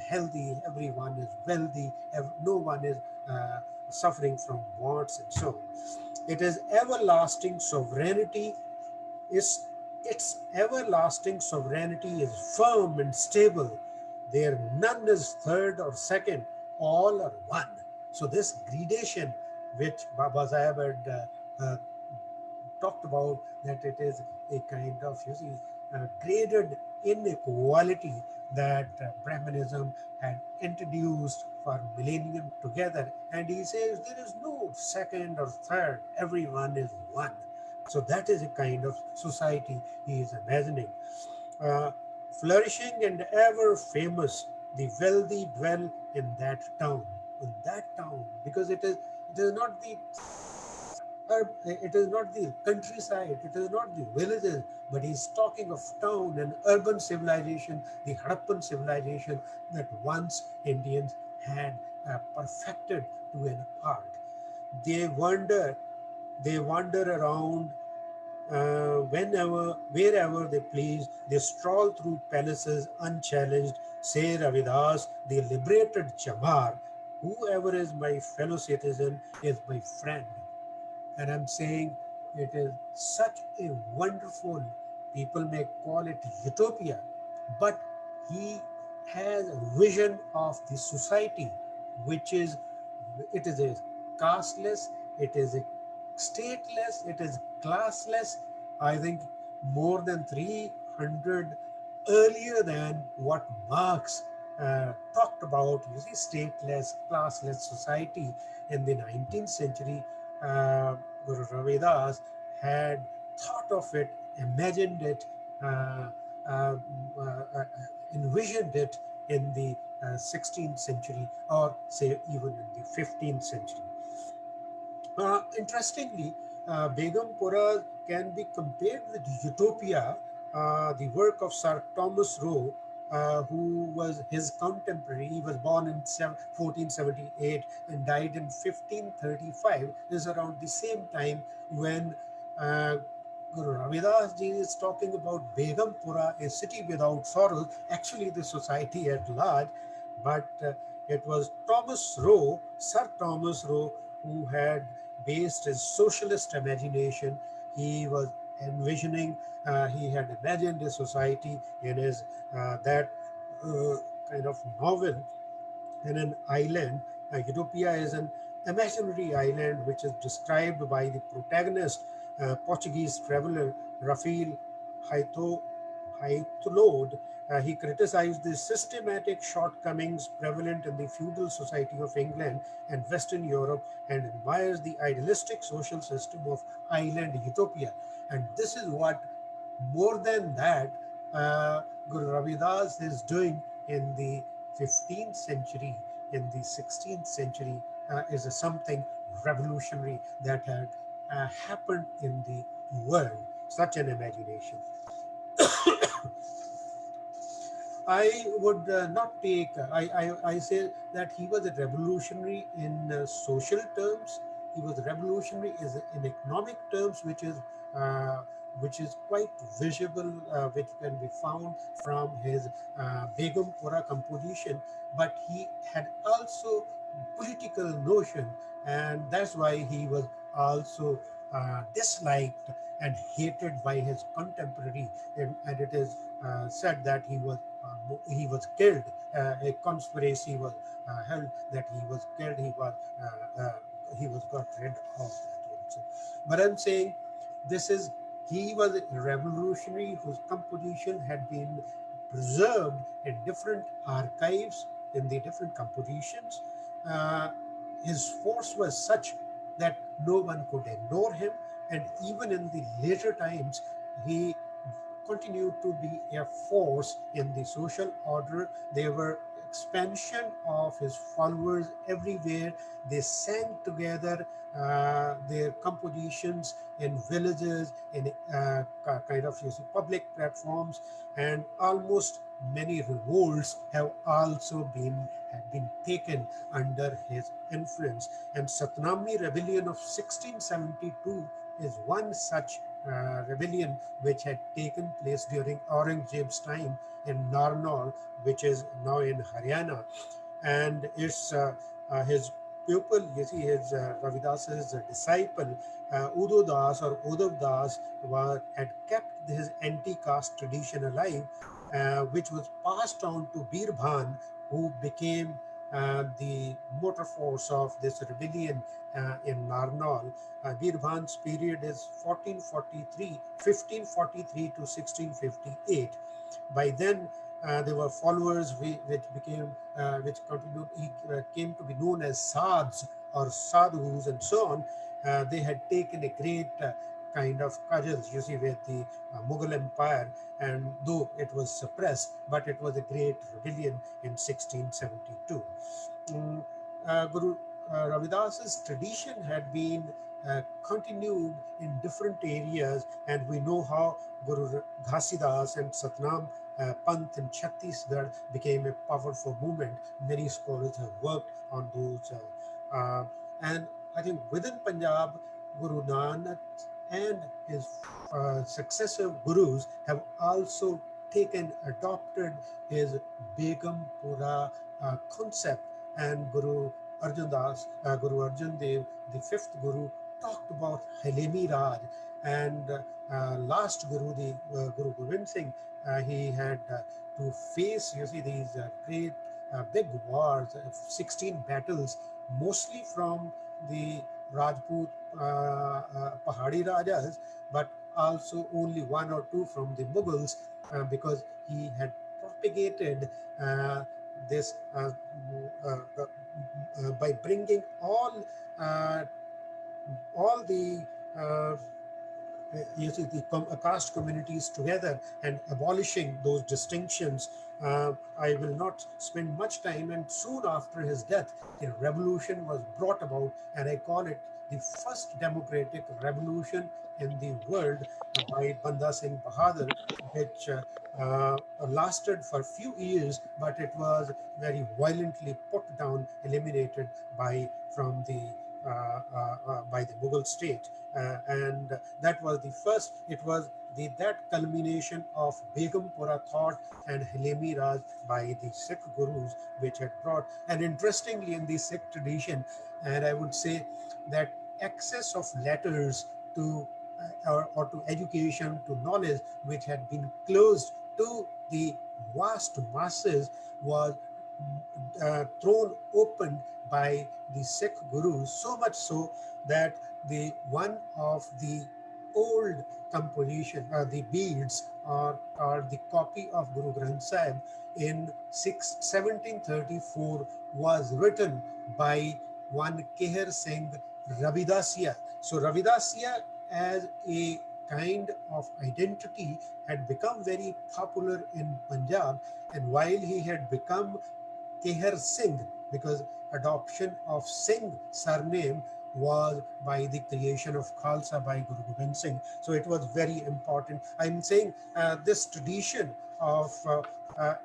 healthy, everyone is wealthy, no one is suffering from wants and so on. It is everlasting sovereignty. Its everlasting sovereignty is firm and stable. There none is third or second, all are one. So this gradation which Baba Sahib had talked about, that it is a kind of, you see, graded inequality that Brahmanism had introduced for millennium together. And he says there is no second or third, everyone is one. So that is a kind of society he is imagining. Flourishing and ever famous, the wealthy dwell in that town. In that town, because it is not the it is not the countryside, it is not the villages, but he's talking of town and urban civilization, the Harappan civilization that once Indians had perfected to an art. They wander around wherever they please. They stroll through palaces unchallenged. Say Ravidas, the liberated Chamar, whoever is my fellow citizen is my friend. And I'm saying it is such a wonderful, people may call it utopia, but he has a vision of the society, which is, it is a casteless, it is a stateless, it is classless. I think more than 300 earlier than what Marx talked about, you see, stateless, classless society in the 19th century. Guru Ravidas had thought of it, imagined it, uh, uh, uh, envisioned it in the 16th century, or say even in the 15th century. Interestingly, Begampura can be compared with Utopia, the work of Sir Thomas Roe, who was his contemporary. He was born in 1478 and died in 1535. This is around the same time when uh, Guru Ravidas ji is talking about Begampura, a city without sorrows, actually the society at large, but it was Thomas Roe, Sir Thomas Roe, who had based his socialist imagination. He was envisioning, he had imagined a society in his that uh, kind of novel in an island. Utopia is an imaginary island which is described by the protagonist, Portuguese traveler Rafael Haito, Haitolode. He criticized the systematic shortcomings prevalent in the feudal society of England and Western Europe and admires the idealistic social system of island Utopia. And this is what, more than that, Guru Ravidas is doing in the 15th century, in the 16th century, is something revolutionary that had happened in the world. Such an imagination. I would not take, I say that he was a revolutionary in social terms. He was revolutionary in economic terms, uh, which is quite visible, which can be found from his Begumpura composition. But he had also political notion, and that's why he was also disliked and hated by his contemporary. And it is said that he was killed. A conspiracy was held that he was killed. He was got rid of that also. But I'm saying this is he was a revolutionary whose composition had been preserved in different archives in the different compositions. Uh, his force was such that no one could ignore him, and even in the later times, he continued to be a force in the social order. There were expansion of his followers everywhere. They sang together their compositions in villages, in kind of public platforms, and almost many revolts have been taken under his influence. And Satnami rebellion of 1672 is one such rebellion which had taken place during Aurangzeb's time in Narnaul, which is now in Haryana. And it's his pupil, you see, his Ravidas's disciple, Udo Das or Uddhav Das, had kept his anti-caste tradition alive, which was passed on to Birbhan, who became the motor force of this rebellion in Narnaul. Birbhan's period is 1543 to 1658. By then, there were followers which became, which continued, came to be known as Sads or Sadhus and so on. They had taken a great kind of cudgels, you see, with the Mughal Empire, and though it was suppressed, but it was a great rebellion in 1672. Mm, Guru Ravidas's tradition had been continued in different areas, and we know how Guru Ghasidas and Satnam Panth in Chhattisgarh became a powerful movement. Many scholars have worked on those. And I think within Punjab, Guru Nanak and his successive gurus have also adopted his Begampura concept. And Guru Arjan Dev, the fifth Guru, talked about Halemi Raj. And last Guru, the Guru Gobind Singh, he had to face, you see, these great big wars, 16 battles, mostly from the Rajput Pahadi Rajas, but also only one or two from the Mughals, because he had propagated uh, this by bringing uh, all the uh, you see, the caste communities together and abolishing those distinctions. I will not spend much time. And soon after his death, a revolution was brought about, and I call it the first democratic revolution in the world by Banda Singh Bahadur, which lasted for a few years, but it was very violently put down, eliminated from the by the Mughal state, and that was the first. It was that culmination of Begampura thought and Hilemi Raj by the Sikh gurus, which had brought. And interestingly, in the Sikh tradition, and I would say that access of letters to or to education, to knowledge, which had been closed to the vast masses, was thrown open by the Sikh gurus, so much so that the one of the old composition, the beads, or the copy of Guru Granth Sahib in 1734 was written by one Keher Singh Ravidasiya. So Ravidasiya as a kind of identity had become very popular in Punjab, and while he had become Keher Singh, because adoption of Singh surname was by the creation of Khalsa by Guru Gobind Singh. So it was very important. I'm saying this tradition of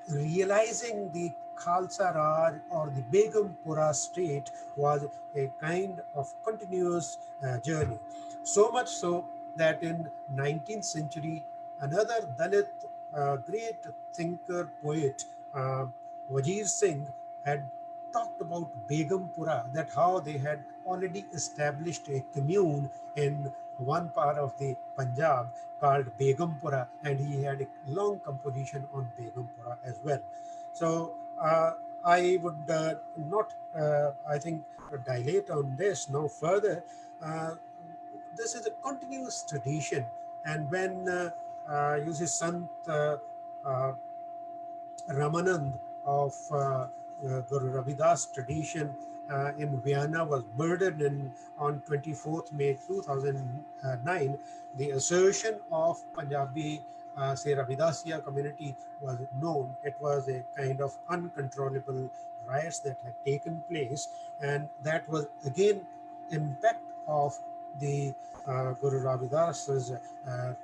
realizing the Khalsa Raj or the Begampura state was a kind of continuous journey. So much so that in 19th century, another Dalit great thinker, poet, Wajir Singh, had talked about Begampura, that how they had already established a commune in one part of the Punjab called Begampura, and he had a long composition on Begampura as well. So I would not, I think, dilate on this no further. Uh, this is a continuous tradition, and when you see Sant uh, Ramanand of Guru Ravidas tradition in Vienna was murdered on 24th May 2009. The assertion of Punjabi, say Ravidasiya community was known. It was a kind of uncontrollable riots that had taken place, and that was again impact of the Guru Ravidas's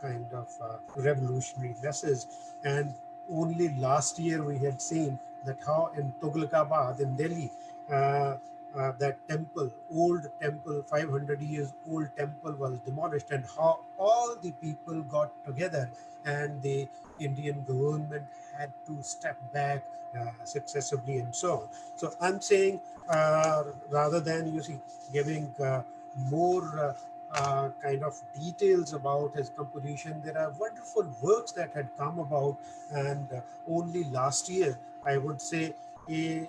kind of revolutionary message. And only last year we had seen that how in Tughlaqabad in Delhi, that temple, old temple, 500 years old temple was demolished, and how all the people got together and the Indian government had to step back successively and so on. So I'm saying rather than you see giving more kind of details about his composition, there are wonderful works that had come about, and only last year, I would say, a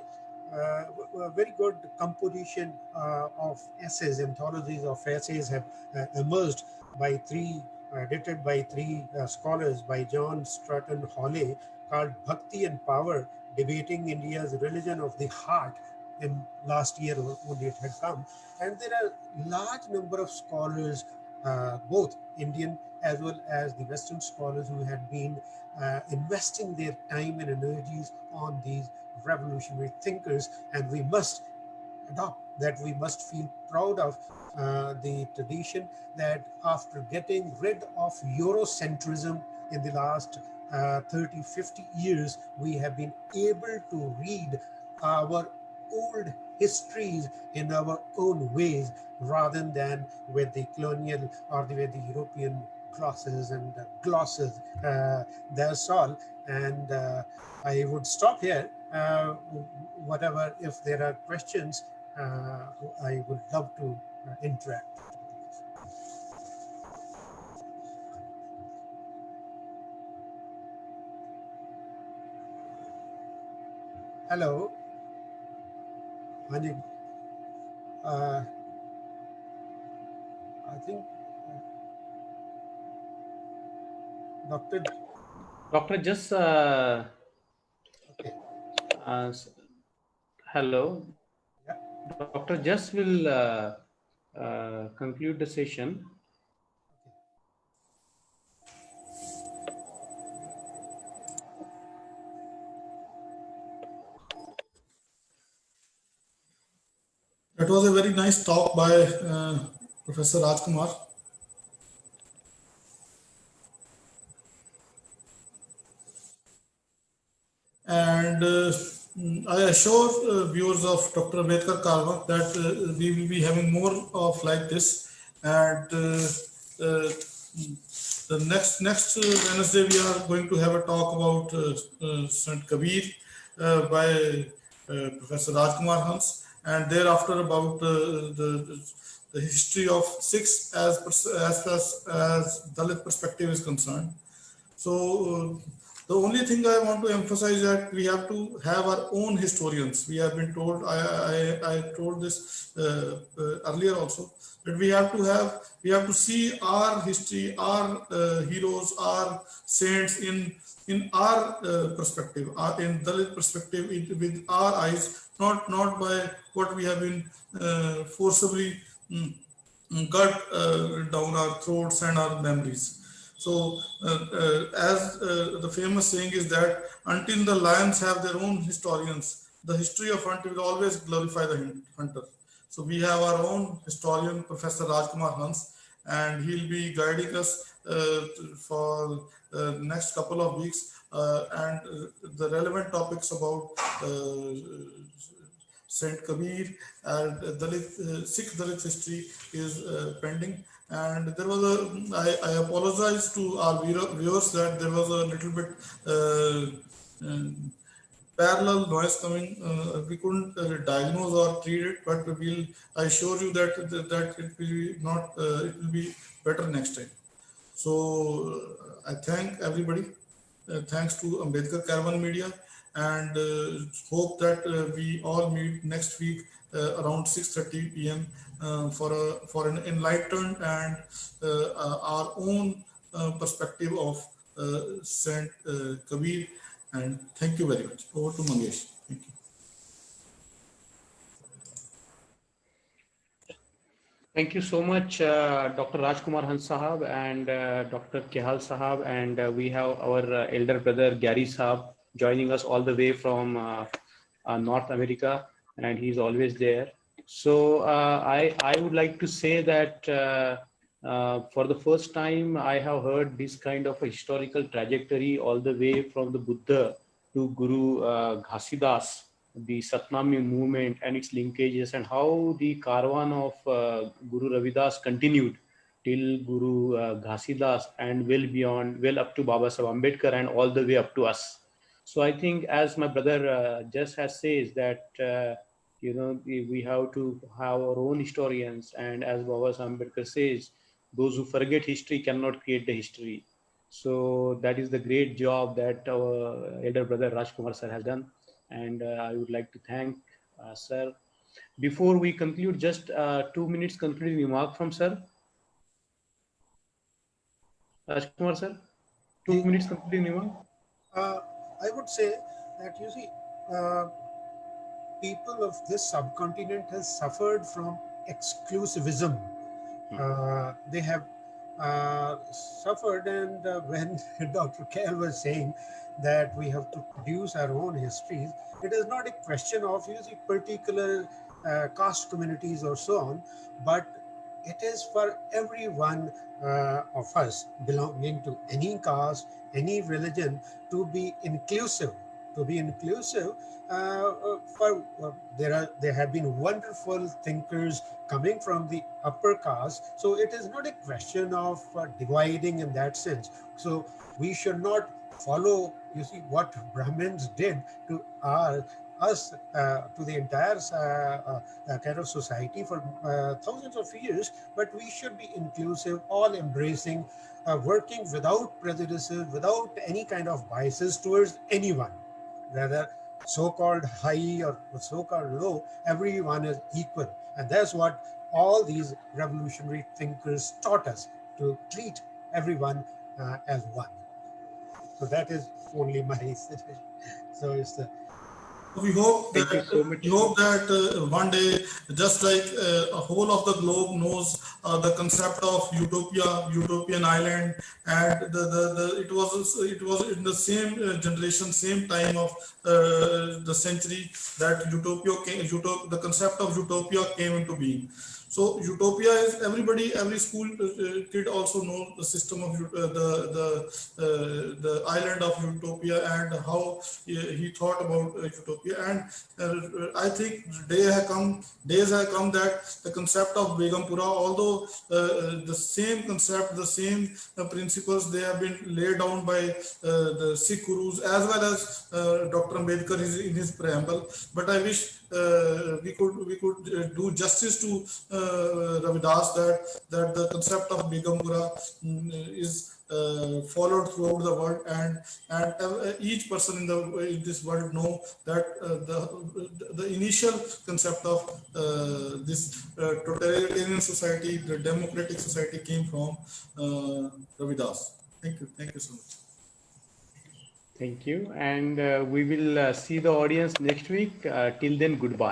very good composition of essays, anthologies of essays have emerged by edited by three scholars, by John Stratton Hawley, called Bhakti and Power, Debating India's Religion of the Heart. In last year only it had come. And there are large number of scholars, both Indian as well as the Western scholars, who had been investing their time and energies on these revolutionary thinkers, and we must adopt that. We must feel proud of the tradition that after getting rid of Eurocentrism in the last 30, 50 years, we have been able to read our old histories in our own ways, rather than with the colonial or with the European glosses and glosses. That's all. And I would stop here. Whatever, if there are questions, I would love to interact. Hello, Anil. Uh, I think Dr. Dr. Just Okay. Hello. Yeah. Dr. Just will conclude the session. Okay. That was a very nice talk by Professor Rajkumar. And I assure viewers of Dr. Ambedkar Karma that we will be having more of like this. And the next Wednesday we are going to have a talk about Sant Kabir by Professor Rajkumar Hans, and thereafter about the history of Sikhs as Dalit perspective is concerned. So the only thing I want to emphasize that we have to have our own historians. We have been told, I told this earlier also, that we have to see our history, our heroes, our saints in our perspective, in Dalit perspective, with our eyes, not by what we have been forcibly got down our throats and our memories. So, as the famous saying is that until the lions have their own historians, the history of hunt will always glorify the hunter. So, we have our own historian, Professor Rajkumar Hans, and he'll be guiding us for next couple of weeks and the relevant topics about Saint Kabir and Dalit, Sikh Dalit history is pending. And there was I apologize to our viewers that there was a little bit parallel noise coming. We couldn't diagnose or treat it, but I assure you that it will be not, it will be better next time. So I thank everybody. Thanks to Ambedkar Caravan Media, and hope that we all meet next week around 6:30 p.m. For an enlightened and our own perspective of Saint Kabir. And thank you very much. Over to Mangesh. Thank you. Thank you so much, Dr. Rajkumar Hans Sahab and Dr. Kehal Sahab, and we have our elder brother Gary Sahab joining us all the way from North America, and he's always there. So I would like to say that for the first time I have heard this kind of a historical trajectory all the way from the Buddha to Guru Ghasidas, the Satnami movement and its linkages, and how the caravan of Guru Ravidas continued till Guru Ghasidas and well beyond, well up to Baba Saheb Ambedkar and all the way up to us. So I think, as my brother Jas has says, that we have to have our own historians, and as Baba Saheb Ambedkar says, those who forget history cannot create the history. So that is the great job that our elder brother Rajkumar sir has done, and I would like to thank sir. Before we conclude, just 2 minutes concluding remark from sir. Rajkumar sir, 2 minutes concluding remark. I would say that, you see, people of this subcontinent has suffered from exclusivism. They have suffered, and when Dr. Kehal was saying that we have to produce our own histories, it is not a question of, you see, particular caste communities or so on, but it is for everyone of us belonging to any caste, any religion, to be inclusive. There have been wonderful thinkers coming from the upper caste, so it is not a question of dividing in that sense. So we should not follow, you see, what Brahmins did to us, to the entire kind of society for thousands of years, but we should be inclusive, all embracing, working without prejudices, without any kind of biases towards anyone, whether so-called high or so-called low. Everyone is equal, and that's what all these revolutionary thinkers taught us, to treat everyone as one. So that is only my suggestion. So it's the We hope Thank you that so much. one day, just like a whole of the globe knows the concept of utopia, utopian island, and it was in the same generation, same time of the century that the concept of utopia came into being. So utopia is everybody, every school kid also knows the system of the island of utopia and how he thought about utopia. And I think days have come that the concept of Begampura, although the same concept, the same principles, they have been laid down by the Sikh gurus as well as Dr. Ambedkar in his preamble. But I wish we could do justice to Ravidas, that the concept of Begampura is followed throughout the world, and each person in this world know that the initial concept of this totalitarian society, the democratic society, came from Ravidas. Thank you so much. Thank you. And we will see the audience next week. Till then, goodbye.